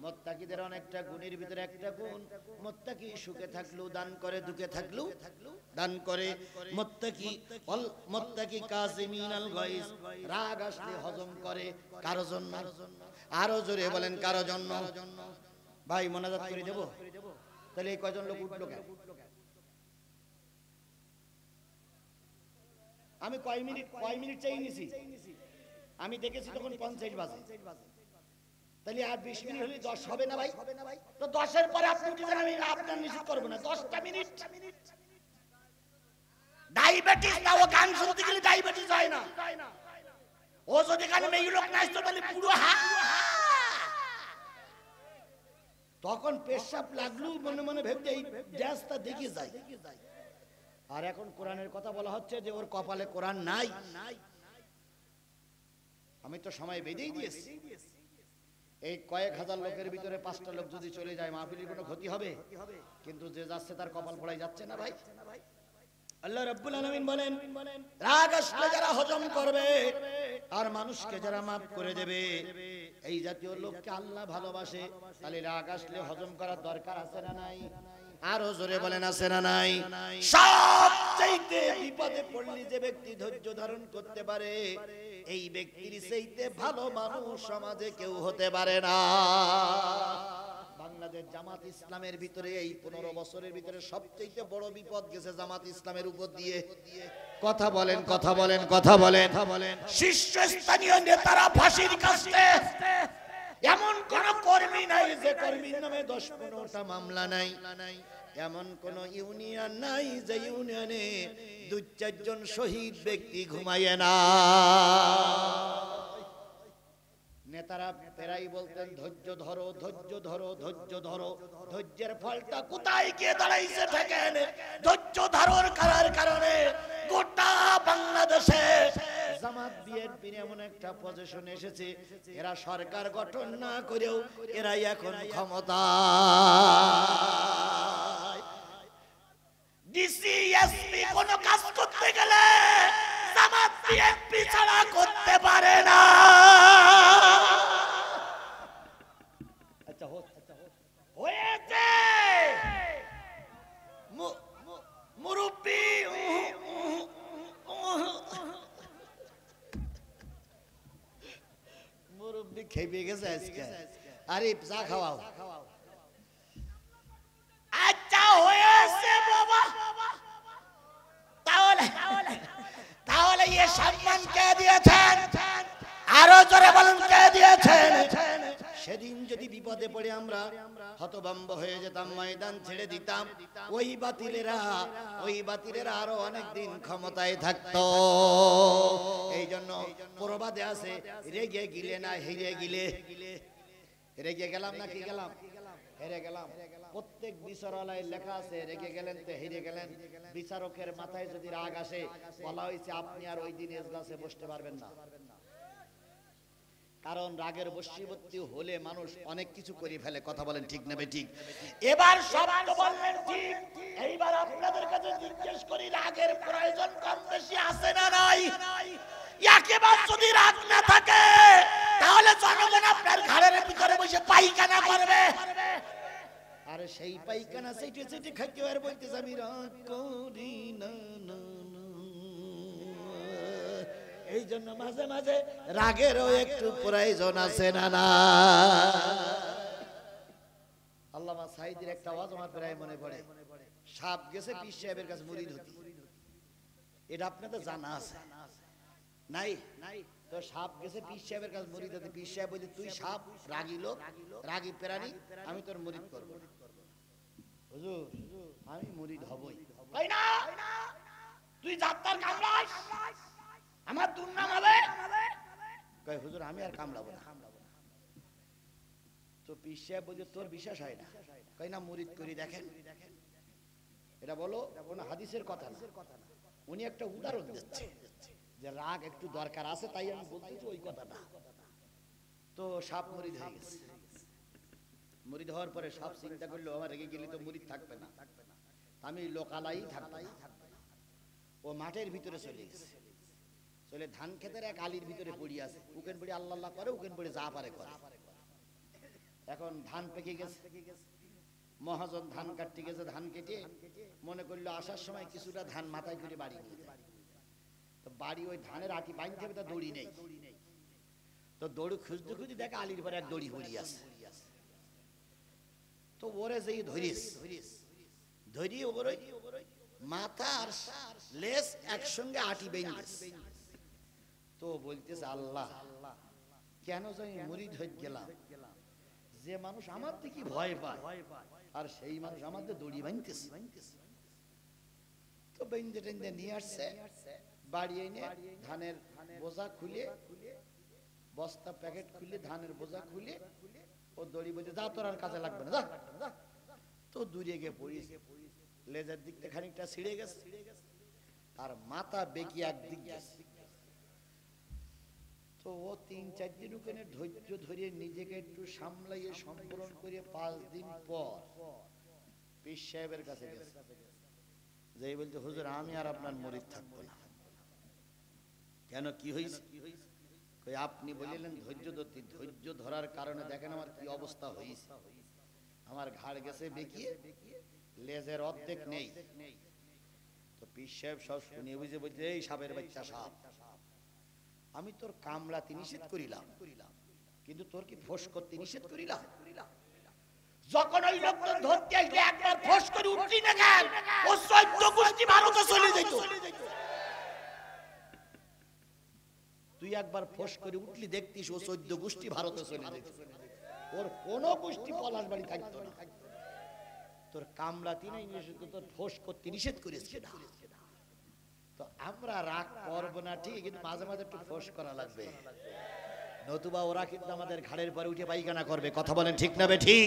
Speaker 2: মুত্তাকিদের অনেকটা গুণের ভিতরে একটা গুণ মুত্তাকি সুখে থাকলেও দান করে দুঃখে থাকলেও দান করে মুত্তাকি কাযিমিনাল গায়জ রাগ আসলে হজম করে কারো জন্য আরো জোরে বলেন কারো জন্য ভাই মোনাজাত করে দেব তাহলে এই কয়জন লোক উঠলো কেন আমি কয় মিনিট চাই নিছি আমি দেখেছি তখন 50 বাজে তাহলে আর 20 মিনিট হলে 10 হবে না ভাই তো 10 এর পরে আপনি উঠে যান আমি আপনার নিষেধ করব না 10টা মিনিট ডায়াবেটিস না ও গান শুনতে গেলে ডায়াবেটিস হয় না ও যদি গানে মেয়ে লোক নাচতো তাহলে পুরো তখন পেশাব লাগলো মনে মনে ভেবে এই ড্যান্সটা দেখে যায় আর এখন কোরআনের কথা বলা হচ্ছে যে ওর কপালে কোরআন নাই আমি তো সময় বেঁধেই দিয়েছি এই কয়েক হাজার লোকের ভিতরে 5টা লোক যদি চলে যায় মাহফিলের কোনো ক্ষতি হবে কিন্তু যে যাচ্ছে তার কপাল পড়াই যাচ্ছে না ভাই আল্লাহ রাব্বুল আলামিন বলেন রাগ আসলে যারা হজম করবে আর মানুষকে যারা maaf করে দেবে এই জাতীয় লোককে আল্লাহ ভালোবাসে তাহলে রাগ আসলে হজম করার দরকার আছে না নাই আরো জোরে বলেন আছে না নাই সবচেয়ে বিপদে পড়লে যে ব্যক্তি ধৈর্য ধারণ করতে পারে এই ব্যক্তির চাইতে ভালো মানুষ সমাজে কেউ হতে পারে না বাংলাদেশ জামাত ইসলামের ভিতরে এই 15 বছরের ভিতরে সবচেয়ে বড় বিপদ গেছে জামাত ইসলামের উপর দিয়ে কথা বলেন কথা বলেন কথা বলেন শীর্ষস্থানীয় নেতারা ফাঁসির কাছে এমন কোন কর্মী নাই যে কর্মীর নামে 10-15টা মামলা নাই এমন কোন ইউনিয়ন নাই যে ইউনিয়নে 2-4 জন শহীদ ব্যক্তি ঘুমায় না নেতারা প্রায় বলতেন ধৈর্য ধরো ধৈর্য ধরো ধৈর্য ধরো ধৈর্যের ফলটা কোথায় গিয়ে দাঁড়াইছে দেখেন ধৈর্য ধারণ করার কারণে গোটা বাংলাদেশে জামাত বিএনপি এমন একটা পজিশন এসেছে এরা সরকার গঠন না করেও এরাই এখন ক্ষমতা ডিসি এসপি কোন কাজ করতে গেলে জামাত বিএনপি ছাড়া করতে পারে না আচ্ছা হয়েছে মুরব্বি মুরব্বি খেপে গেছে আজকে আরে চা খাওয়াও আচ্ছা হয়েছে বাবা তাহলে তাহলে এই সম্মান কে দিয়েছেন আরো জোরে বলুন কে দিয়েছেন সেদিন যদি বিপদে পড়ে আমরা হতভম্ব হয়ে যেতাম ময়দান ছেড়ে দিতাম ওই বাতিলেরা আরো অনেক দিন ক্ষমতায় থাকতো এই জন্য প্রবাদে আছে রেগে গিলে না হেরে গিলে রেগে গেলাম না কি গেলাম হেরে গেলাম প্রত্যেক বিচারালয়ে লেখা আছে রেগে গেলেন তো হেরে গেলেন বিচারকের মাথায় যদি রাগ আসে বলা হয়েছে আপনি আর ওই দিন এজলাসে বসতে পারবেন না
Speaker 1: কারণ রাগের বশীভূত হলে মানুষ অনেক কিছু করে ফেলে। কথা বলেন ঠিক না ঠিক?
Speaker 2: এবার সব তো বললেন ঠিক, এইবার আপনাদের কাছে জিজ্ঞেস করি রাগের প্রয়োজন কম বেশি আছে না নাই? একেবারে যদি রাগ না থাকে তাহলে জনগণ আপনার ঘরের ভিতরে বসে পায়খানা করবে।
Speaker 1: আরে সেই পায়খানা সেটে সেটে খাইতে আর বলতেছে আমি রাগ করি না না না। এই জন্য মাঝে মাঝে রাগেরও একটু প্রয়োজন আছে না না। আল্লামা সাঈদীর একটা ওয়াজ আমার প্রায় মনে পড়ে, সাপ গেছে পীর সাহেবের কাছে মুরিদ হতে। এটা আপনাদের জানা আছে নাই? তো সাপ গেছে পীর সাহেবের কাছে মুরিদ হতে। পীর সাহেব বলছে তুই সাপ, রাগী লোক, রাগী প্রাণী, আমি তোর মুরিদ করব। হুজুর আমি মুরিদ হবই।
Speaker 2: তাই না? তুই যাত্রার কামড়াস, আমার দুর্নাম হবে।
Speaker 1: কয় হুজুর আমি আর কামড়াবো না। তো পীর সাহেব বলছে তোর বিশ্বাস হয় না? কয় না মুরিদ করি দেখেন। এটা বলো কোন হাদিসের কথা না, উনি একটা উদাহরণ দিচ্ছে যে রাগ একটু দরকার আছে, তাই আমি বলতেছি ওই কথা না। তো সাপ মুরিদ হয়ে গেছে। মুরিদ হওয়ার পরে সাপ চিন্তা করলো আমার রেগে গেলে তো মুরিদ থাকবে না, আমি লোকালাই থাকবো। ও মাঠের ভিতরে চলে গেছে, চলে ধান ক্ষেতের এক আলির ভিতরে পড়ি আছে। উকেন পড়ি আল্লাহ আল্লাহ করে, উকেন পড়ি যা পারে করে। এখন ধান পেকে গেছে, মহাজন ধান কাটতে গেছে, ধান কেটে মনে করলো আসার সময় কিছুটা ধান মাথায় করে বাড়ি নিয়ে যায়। তো বাড়ি ওই ধানের আটি বাইনতে হবে, তা দড়ি নেই। তো দড়ি খুঁজতে খুঁজতে দেখে আলির পরে এক দড়ি হরি আছে। তো ওরে যেই ধরিস ধরি ওরে মাথা আর লেজ একসঙ্গে আটি বেঁধেছে। তো বলতেছে আল্লাহ কেন যাই মুরিদ হয়ে গেলাম, যে মানুষ আমার থেকে ভয় পায় আর সেই মানুষ আমাদের দড়ি বাঁধতেছে। তো বেঁধে টেঁধে নিয়ে আসছে, বাড়ি এনে ধানের বোঝা খুলে, বস্তা প্যাকেট খুলে ধানের বোঝা খুলে ও দড়ি বলতে যা তোর আর কাজে লাগবে না যা। তো দূরে গিয়ে পড়িস, লেজের দিকটা খানিকটা ছিঁড়ে গেছে আর মাথা বেঁকিয়ে একদিক গেছে। তো ও ৩-৪ দিন ওখানে ধৈর্য ধরে নিজেকে একটু সামলাইয়ে সম্বরণ করে ৫ দিন পর পীর সাহেবের কাছে গেছে। যেই বলতে হুজুর আমি আর আপনার মুরিদ থাকবো না। কেন কি হয়েছে? আপনি বলিলেন ধৈর্য ধরতে, ধৈর্য ধরার কারণে দেখেন আমার কি অবস্থা হয়েছে। আমার ঘাড় গেছে বেঁকিয়ে, লেজের অর্ধেক নেই। তো পীর সাহেব সব শুনিয়ে বুঝে বলছে এই সাপের বাচ্চা সাপ, আমি তোর কামড়াতে নিষেধ করিলাম, কিন্তু তোর কি ফোঁস করতে নিষেধ করিলাম?
Speaker 2: যখন ওই লোক তোর ধরতে আসলে একবার ফোঁস করে উঠলি না কেন, ও ১৪ গোষ্ঠী ভারতে চলে যেত।
Speaker 1: তুই একবার ফোঁস করে উঠলি দেখতিস ও ১৪ গোষ্ঠী ভারতে চলে যেত, ওর কোন গোষ্ঠী পলাশ বাড়ি থাকতো না। তোর কামড়াতে নাই নিষেধ, তোর ফোঁস করতে নিষেধ করেছে না। তো আমরা রাগ করবো না ঠিক, কিন্তু মাঝে মাঝে একটু ফোঁস করা লাগবে, নতুবা ওরা কিন্তু আমাদের ঘাড়ের পরে উঠে পায়খানা করবে। কথা বলেন ঠিক না ঠিক?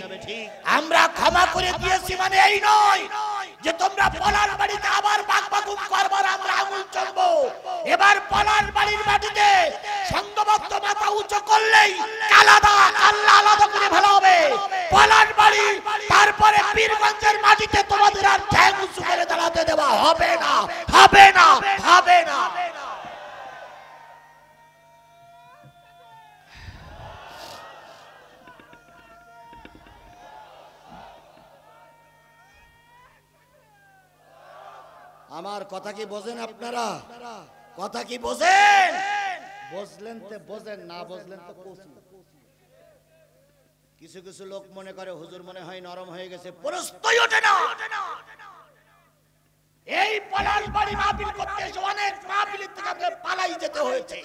Speaker 2: আমরা ক্ষমা করে দিয়েছি মানে এই নয় যে তোমরা পলাশ বাড়িতে আবার বাগবাগুম করবার আমরা আঙুল চলবো। এবার পলাশ বাড়ির মাটিতে সংঘবদ্ধ মাথা উঁচু করলেই আলাদা আল্লাহ আলাদা করে ভালো হবে। পলাশ বাড়ি তারপরে পীরগঞ্জের মাটিতে তোমাদের আর ঠ্যাং উঁচু করে দাঁড়াতে দেওয়া হবে না, হবে না, হবে না।
Speaker 1: আমার কথা কি বোঝেন আপনারা?
Speaker 2: কথা কি বোঝেন?
Speaker 1: বুঝলেন তো বোঝেন, না বুঝলেন তো কচু। কিছু কিছু লোক মনে করে হুজুর মনে হয় নরম হয়ে গেছে,
Speaker 2: প্রশ্নই ওঠে না। এই পলাশ বাড়ি মাহফিল করতে এসে অনেক মাহফিলের থেকে আমাদের পালাই যেতে হয়েছে।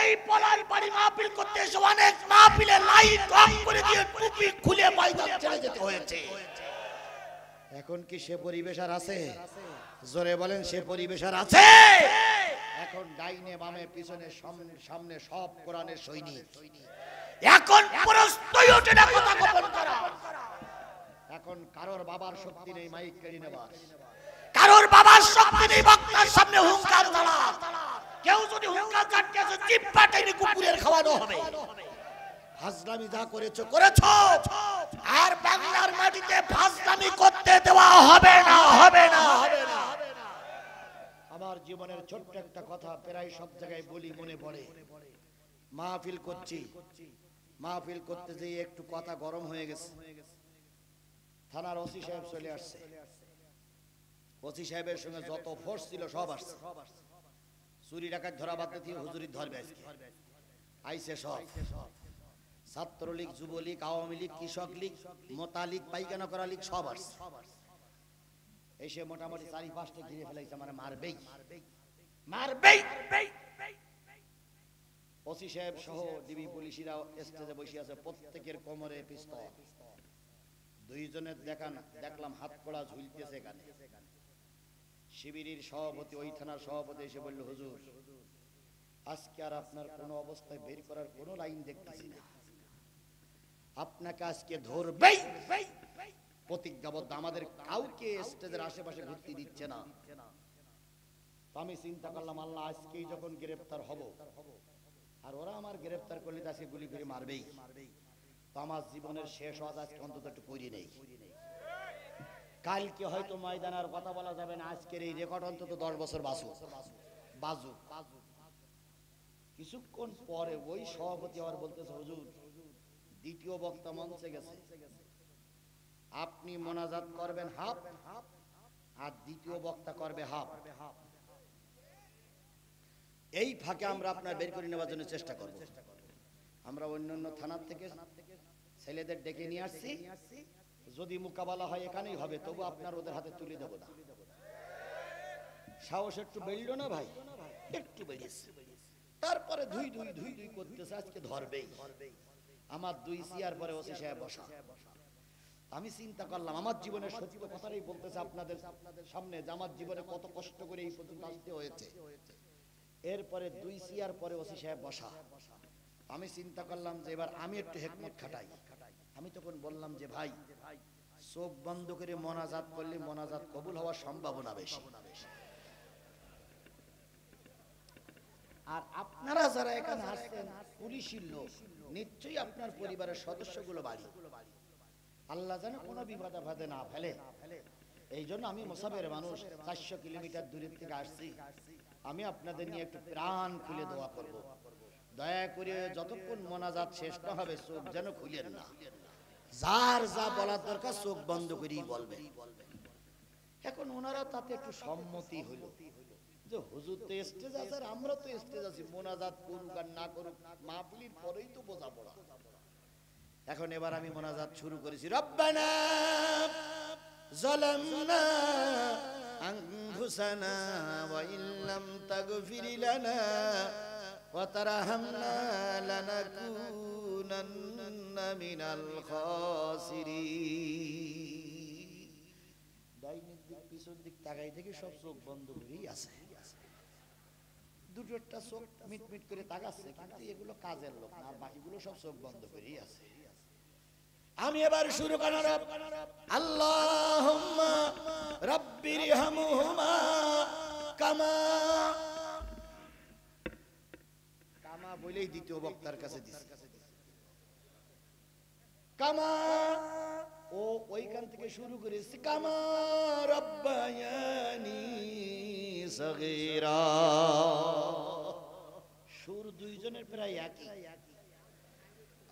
Speaker 2: এই পলাশ বাড়ি মাহফিল করতে এসে অনেক মাহফিলে লাইট অফ করে দিয়ে টুপি খুলে ময়দান ছেড়ে যেতে হয়েছে।
Speaker 1: এখন কি সে পরিবেশ আর আছে? জোরে বলেন সে পরিবেশ আর আছে? এখন ডাইনে বামে পিছনে সামনে সব কোরআনের সৈনিক।
Speaker 2: এখন প্রশ্নই ওঠে না কথা গোপন করা।
Speaker 1: এখন কারোর বাবার শক্তি নেই মাইক কেড়ে নেবার,
Speaker 2: কারোর বাবার শক্তি নেই বক্তার সামনে হুঙ্কার চালা। কেউ যদি হুঙ্কার কাটতে আসে জিব্বা টেনে কুকুরের খাওয়ানো হবে। ফাজলামি যা করেছো করেছো, আর বাংলার মাটিতে ফাজলামি করতে দেওয়া হবে না, হবে না, হবে না। আমার জীবনের ছোট্ট একটা কথা প্রায় সব জায়গায় বলি, মনে পড়ে। মাহফিল করছি, মাহফিল করতে যেয়ে একটু কথা গরম হয়ে গেছে। থানার ওসি সাহেব চলে আসছে। ওসি সাহেবের সঙ্গে যত ফোর্স ছিল সব আসছে। চুরি ডাকাত ধরা বাদ দিয়ে হুজুরি ধরবে আজকে আইছে সব। ছাত্রলীগ, যুবলীগ, আওয়ামী লীগ, কৃষক লীগ, মোতা লীগ, পাইখানা করা লীগ সব আসছে। এসে মোটামুটি ৪-৫টা ঘিরে ফেলাইছে, মানে মারবেই মারবেই। ওসি সাহেব সহ ডিবি পুলিশিরা স্টেজে বসে আছে, প্রত্যেকের কোমরে পিস্তল। দুইজনের দেখলাম হাত কড়া ঝুলতেছে এখানে। শিবিরের সভাপতি, ওই থানার সভাপতি এসে বলল, হুজুর আজকে আর আপনার কোনো অবস্থায় বের করার কোনো লাইন দেখতেছি না, আপনাকে আজকে ধরবেই। প্রতিজ্ঞাবদ্ধ, আমাদের কাউকে স্টেজের আশেপাশে ঘুরতে দিচ্ছে না। আমি চিন্তা করলাম, আল্লাহ আজকেই যখন গ্রেফতার হব, আর ওরা আমার গ্রেফতার করলে আজকে গুলি করে মারবেই, তো আমার জীবনের শেষ হওয়া আজকে অন্তত একটু করি নেই। কালকে হয়তো ময়দানের কথা বলা যাবে না, আজকের এই রেকর্ড অন্তত 10 বছর বাজুক। কিছুক্ষণ পরে ওই সভাপতি আবার বলতেছে, হুজুর দ্বিতীয় বক্তা মঞ্চে গেছে, আপনি মোনাজাত করবেন হাফ, আর দ্বিতীয় বক্তা করবে হাফ। এই ফাঁকে আমরা আপনার বের করে নেওয়ার জন্য চেষ্টা করব। আমরা অন্যান্য থানার থেকে ছেলেদের ডেকে নিয়ে আসছি, যদি মোকাবেলা হয় এখানেই হবে, তবু আপনার ওদের হাতে তুলে দেব না। সাহস একটু বেড়ল না ভাই? একটু বেড়েছে। তারপরে ধুই করতেছে, আজকে ধরবেই। আমার 2 চেয়ার পরে ওসি সাহেব বসা। আমি চিন্তা করলাম, আমার জীবনের সত্য কথাই বলতেছে আপনাদের সামনে, যে আমার জীবনে কত কষ্ট করে এই পর্যন্ত আসতে হয়েছে। এরপরে 2 চেয়ার পরে ওসি সাহেব বসা। আমি চিন্তা করলাম যে এবার আমি একটু হিকমত খাটাই। আমি তখন বললাম যে ভাই, চোখ বন্ধ করে মোনাজাত করলে মোনাজাত কবুল হওয়ার সম্ভাবনা বেশি। আর আপনারা যারা এখানে আসছেন পুলিশের লোক, নিশ্চয়ই আপনার পরিবারের সদস্যগুলো বাড়ি, আল্লাহ জানে কোনো বিপদ আপদে না ফেলে। এই জন্য আমি মোসাবের মানুষ, 400 কিলোমিটার দূরের থেকে আসছি। আমি আপনাদের নিয়ে একটু প্রাণ খুলে দোয়া করব। দয়া করে যতক্ষণ মোনাজাত শেষ না হবে চোখ যেন খুলেন না। যার যা বলার দরকার চোখ বন্ধ করেই বলবেন। এখন ওনারা তাতে একটু সম্মতি হইল যে হুজুর তো স্টেজ আছে, আর আমরা তো স্টেজ আছি, মোনাজাত করুক আর না করুক মাহফিলের পরেই তো বোঝাপড়া। এখন এবার আমি মোনাজাত শুরু করেছি। রব্বানা যালামনা আনফুসানা ওয়া ইল্লাম তাগফির লানা ওয়া তারহামনা লানাকুনান্না মিনাল খাসিরিন। ডাইনির দিক পিছন দিক তাকাই থেকে সব চোখ বন্ধ করেই আছে। দুটোটা চোখ মিটমিট করে তাকাচ্ছে, কিন্তু এগুলো কাজের লোক না, বাকিগুলো সব চোখ বন্ধ করেই আছে। আমি এবার শুরু করলাম, আল্লাহুম্মা রাব্বিরহামহুমা কামা বলেই দ্বিতীয় বক্তার কাছে দিছে কামা। ও ওইখান থেকে শুরু করেছে, কামা রাব্বায়ানি সগীরা। সুর দুইজনের প্রায় একই,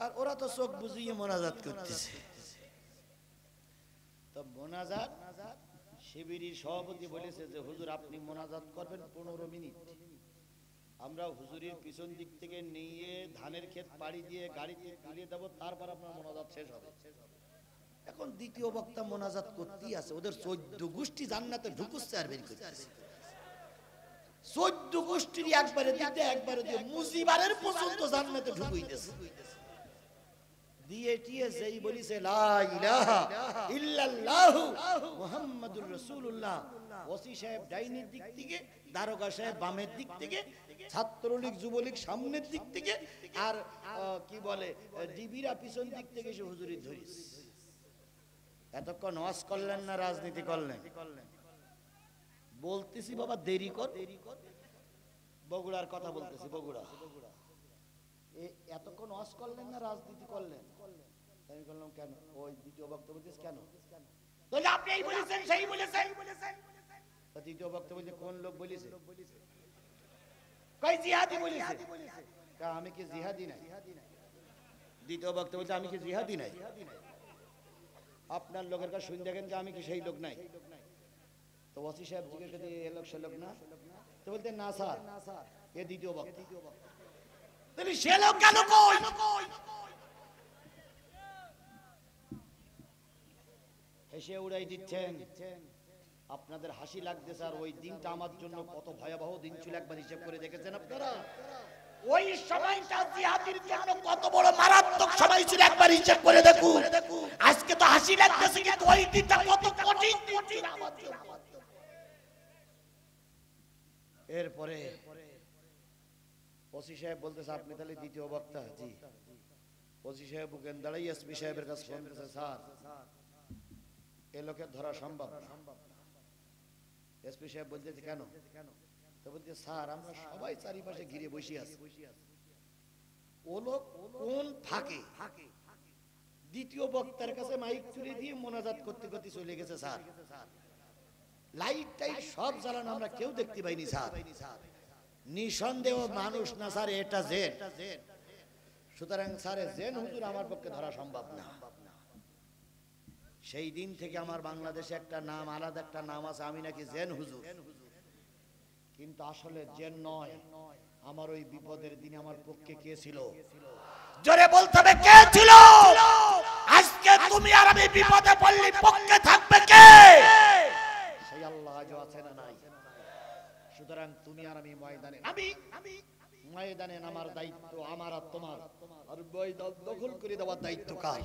Speaker 2: আর ওরা তো চোখ বুঝিয়ে মোনাজাত করতেছে। তো মোনাজাত শিবিরের সভাপতি বলেছে যে হুজুর আপনি মোনাজাত করবেন 15 মিনিট। আমরা হুজুরের পিছন দিক থেকে নিয়ে ধানের ক্ষেত পাড়ি দিয়ে গাড়িতে তুলে দেব, তারপর আপনার মোনাজাত শেষ হবে। এখন দ্বিতীয় বক্তা মোনাজাত করতেই আছে, ওদের 14 গোষ্ঠী জান্নাতে ঢুকুচ্ছে আর বের করতেছে। 14 গোষ্ঠীর একবারে দিতে একবারে দিয়ে মুজিবারের পর্যন্ত জান্নাতে ঢুকাইতেছে। দিয়ে টিয়ে যেই বলিছে লা ইলাহা ইল্লাল্লাহু মুহাম্মাদুর রাসূলুল্লাহ, ওসি সাহেব ডাইনের দিক থেকে, দারোগা সাহেব বামের দিক থেকে, ছাত্রলীগ যুবলীগ সামনের দিক থেকে, আর কি বলে ডিবিরা পিছন দিক থেকে সে হুজুরি ধরিস। এতক্ষণ ওয়াজ করলেন না রাজনীতি করলেন? বলতেছি বাবা দেরি কর, বগুড়ার কথা বলতেছি, বগুড়া। এতক্ষণ ওয়াজ করলেন না রাজনীতি করলেন? আমি বললাম কেন? ওই দ্বিতীয় বক্তব্য বলতেছে কেন? বলে আপনি এই বলেছেন সেই বলেছেন। দ্বিতীয় বক্তব্য বলছে কোন লোক বলেছে? কই জিহাদি বলেছে। আমি কি জিহাদি নাই? দ্বিতীয় বক্তব্য বলছে আমি কি জিহাদি নাই? আপনার লোকের কাছে শুনে দেখেন যে আমি কি সেই লোক নাই? তো ওসি সাহেব জিজ্ঞেস করতে এ লোক সে লোক না? তো বলতে না স্যার এ দ্বিতীয় বক্তব্য। তাহলে সে লোক কেন কই? হেসে উড়াই দিচ্ছেন, আপনাদের হাসি লাগতেছে। আর ওই দিনটা আমার জন্য কত ভয়াবহ দিন ছিল একবার হিসেব করে দেখেছেন আপনারা? ওই সময়টা জিহাদের জন্য কত বড় মারাত্মক সময় ছিল একবার হিসেব করে দেখুন। আজকে তো হাসি লাগতেছে কিন্তু ওই দিনটা কত কঠিন ছিল আমার জন্য। এরপরে ওসি সাহেব বলতেছে আপনি তাহলে দ্বিতীয় বক্তা? জি। ওসি সাহেব বুকেন দাঁড়াই এসপি সাহেবের কাছে ফোন করেছে, স্যার এ লোকের ধরা সম্ভব না। এসপি সাহেব বলতেছে কেন? তো বলতে স্যার আমরা সবাই চারিপাশে ঘিরে বসে আছি, ও লোক কোন ফাঁকে দ্বিতীয় বক্তার কাছে মাইক তুলে দিয়ে মোনাজাত করতে করতে চলে গেছে স্যার। লাইট টাইট সব জ্বালানো, আমরা কেউ দেখতে পাইনি স্যার। নিঃসন্দেহ মানুষ না স্যার, এটা জেন। সুতরাং স্যার জেন হুজুর আমার পক্ষে ধরা সম্ভব না। সেই দিন থেকে আমার বাংলাদেশে একটা নাম, আলাদা একটা নাম আছে, আমি নাকি জেন হুজুর। কিন্তু আসলে জেন নয়। আমার ওই বিপদের দিনে আমার পক্ষে কে ছিল? জোরে বলতে হবে কে ছিল? আজকে তুমি আর আমি বিপদে পড়লে পক্ষে থাকবে কে? সেই আল্লাহ আজও আছে না নাই? সুতরাং তুমি আর আমি ময়দানে, ময়দানে নামার দায়িত্ব আমার আর তোমার। আর ময়দান দখল করে দেওয়ার দায়িত্ব কার?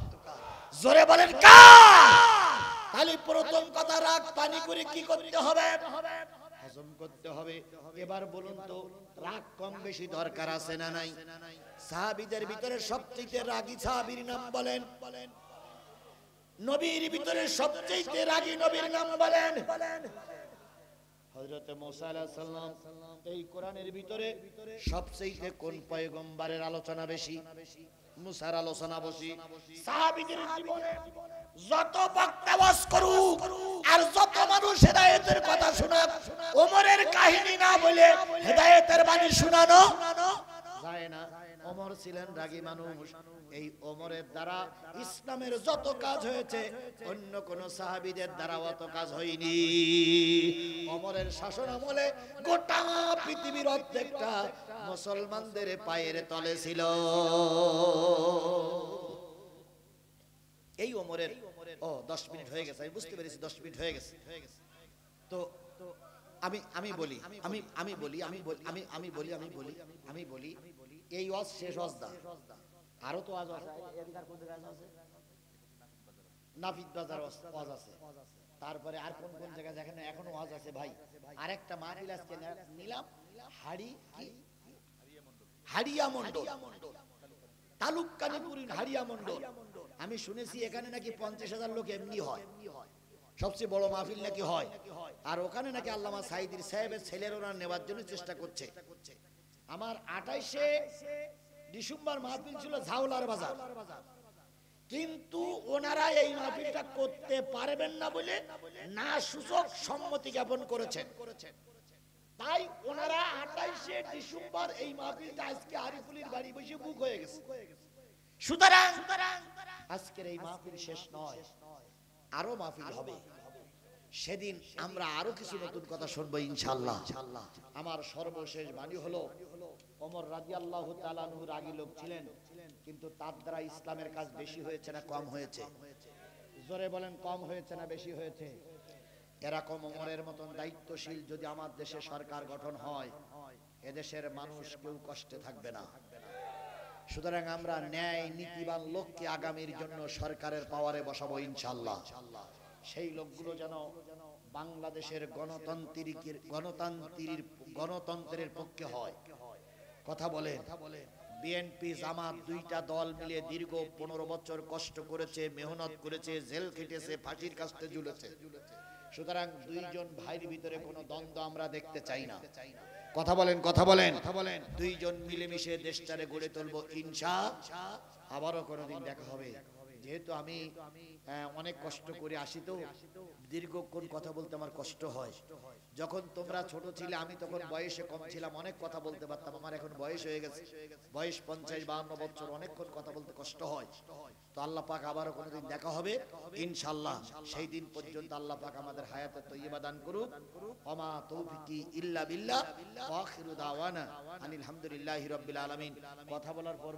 Speaker 2: জোরে বলেন কার? তাহলে প্রথম কথা রাগ পানি করে কি করতে হবে? হজম করতে হবে। এবার বলুন তো রাগ কম বেশি দরকার আছে না নাই? সাহাবীদের ভিতরে সবচেয়ে রাগী সাহাবীর নাম বলেন। নবীর ভিতরে সবচেয়ে রাগী নবীর নাম বলেন। হযরত মুসা আলাইহিস সালাম। এই কোরআনের ভিতরে সবচেয়ে কোন পয়গম্বরের আলোচনা বেশি? মুসার আলোচনা বেশি। সাহাবীদের জীবনে যত বক্তা ওয়াজ করুক আর যত মানুষ হেদায়েতের কথা শোনাক, ওমরের কাহিনী না বলে হেদায়েতের বাণী শোনানো যায় না। ওমর ছিলেন রাগী মানুষ। এই ওমরের দ্বারা ইসলামের যত কাজ হয়েছে অন্য কোন সাহাবীদের দ্বারা অত কাজ হয়নি। ওমরের শাসন আমলে গোটা পৃথিবীর অর্ধেকটা মুসলমানদের পায়ের তলে ছিল। এই ওমরের 10 মিনিট হয়ে গেছে, আমি বুঝতে পেরেছি 10 মিনিট হয়ে গেছে। তো আমি বলি এই ওয়াজ শেষ ওয়াজ না, আরো তো ওয়াজ আছে। নাফিদ বাজার ওয়াজ আছে, তারপরে আর কোন কোন জায়গায় যেখানে এখনো ওয়াজ আছে ভাই। আরেকটা মাহফিল আজকে নিলাম, হাড়িয়া মন্ডল, তালুককানিপুর হাড়িয়া মন্ডল। আমি শুনেছি এখানে নাকি 50,000 লোক এমনি হয়, সবচেয়ে বড় মাহফিল নাকি হয়। আর ওখানে নাকি আল্লামা সাইদির সাহেবের ছেলেরা ওরা নেওয়ার জন্য চেষ্টা করছে। আমার 28শে ডিসেম্বর মাহফিল ছিল ঝাউলার বাজার, কিন্তু ওনারা এই মাহফিলটা করতে পারবেন না বলে না সূচক সম্মতি জ্ঞাপন করেছেন। তাই ওনারা 28শে ডিসেম্বর এই মাহফিলটা আজকে আরিফুলির বাড়ি বসে বুক হয়ে গেছে। সুতরাং আজকের এই মাহফিল শেষ নয়, আরো মাহফিল হবে। সেদিন আমরা আরো কিছু নতুন কথা শুনবো ইনশাআল্লাহ। আমার সর্বশেষ বাণী হলো, ওমর রাদিয়াল্লাহু তাআলা আনহু রাগী লোক ছিলেন, কিন্তু তার দ্বারা ইসলামের কাজ বেশি হয়েছে না কম হয়েছে? জোরে বলেন, কম হয়েছে না বেশি হয়েছে? এরকম ওমরের মতন দায়িত্বশীল যদি আমার দেশে সরকার গঠন হয়, এদেশের মানুষ কেউ কষ্টে থাকবে না। সুতরাং আমরা ন্যায় নীতিবান লোককে আগামীর জন্য সরকারের পাওয়ারে বসাবো ইনশাআল্লাহ। সেই লোকগুলো যেন বাংলাদেশের গণতন্ত্রের পক্ষে হয়। কথা বলে বিএনপি জামাত দুইটা দল মিলে দীর্ঘ 15 বছর কষ্ট করেছে, মেহনত করেছে, জেল খেটেছে, ফাঁসির কাস্তে ঝুলেছে।
Speaker 1: সুতরাং দুইজন ভাইয়ের ভিতরে কোনো দ্বন্দ্ব আমরা দেখতে চাই না। কথা বলেন, কথা বলেন, কথা বলেন। দুইজন মিলেমিশে দেশটারে গড়ে তুলবো ইনশাআল্লাহ। আবারও কোনোদিন দেখা হবে। যেহেতু আমি অনেক কষ্ট করে আসি, তো দীর্ঘক্ষণ কথা বলতে আমার কষ্ট হয়। যখন তোমরা ছোট ছিলে, আমি তখন বয়সে কম ছিলাম, অনেক কথা বলতে পারতাম। আমার এখন বয়স হয়ে গেছে, বয়স 50-52 বছর, অনেকক্ষণ কথা বলতে কষ্ট হয়। তো আল্লাহ পাক আবারও কোনোদিন দেখা হবে ইনশাআল্লাহ। সেই দিন পর্যন্ত আল্লাহ পাক আমাদের হায়াতে তয়্যিবা দান করুক। ওমা তৌফিকি ইল্লা বিল্লাহ ওয়া আখিরু দাওয়ানা আনিল হামদুলিল্লাহি রাব্বিল আলামিন। কথা বলার পর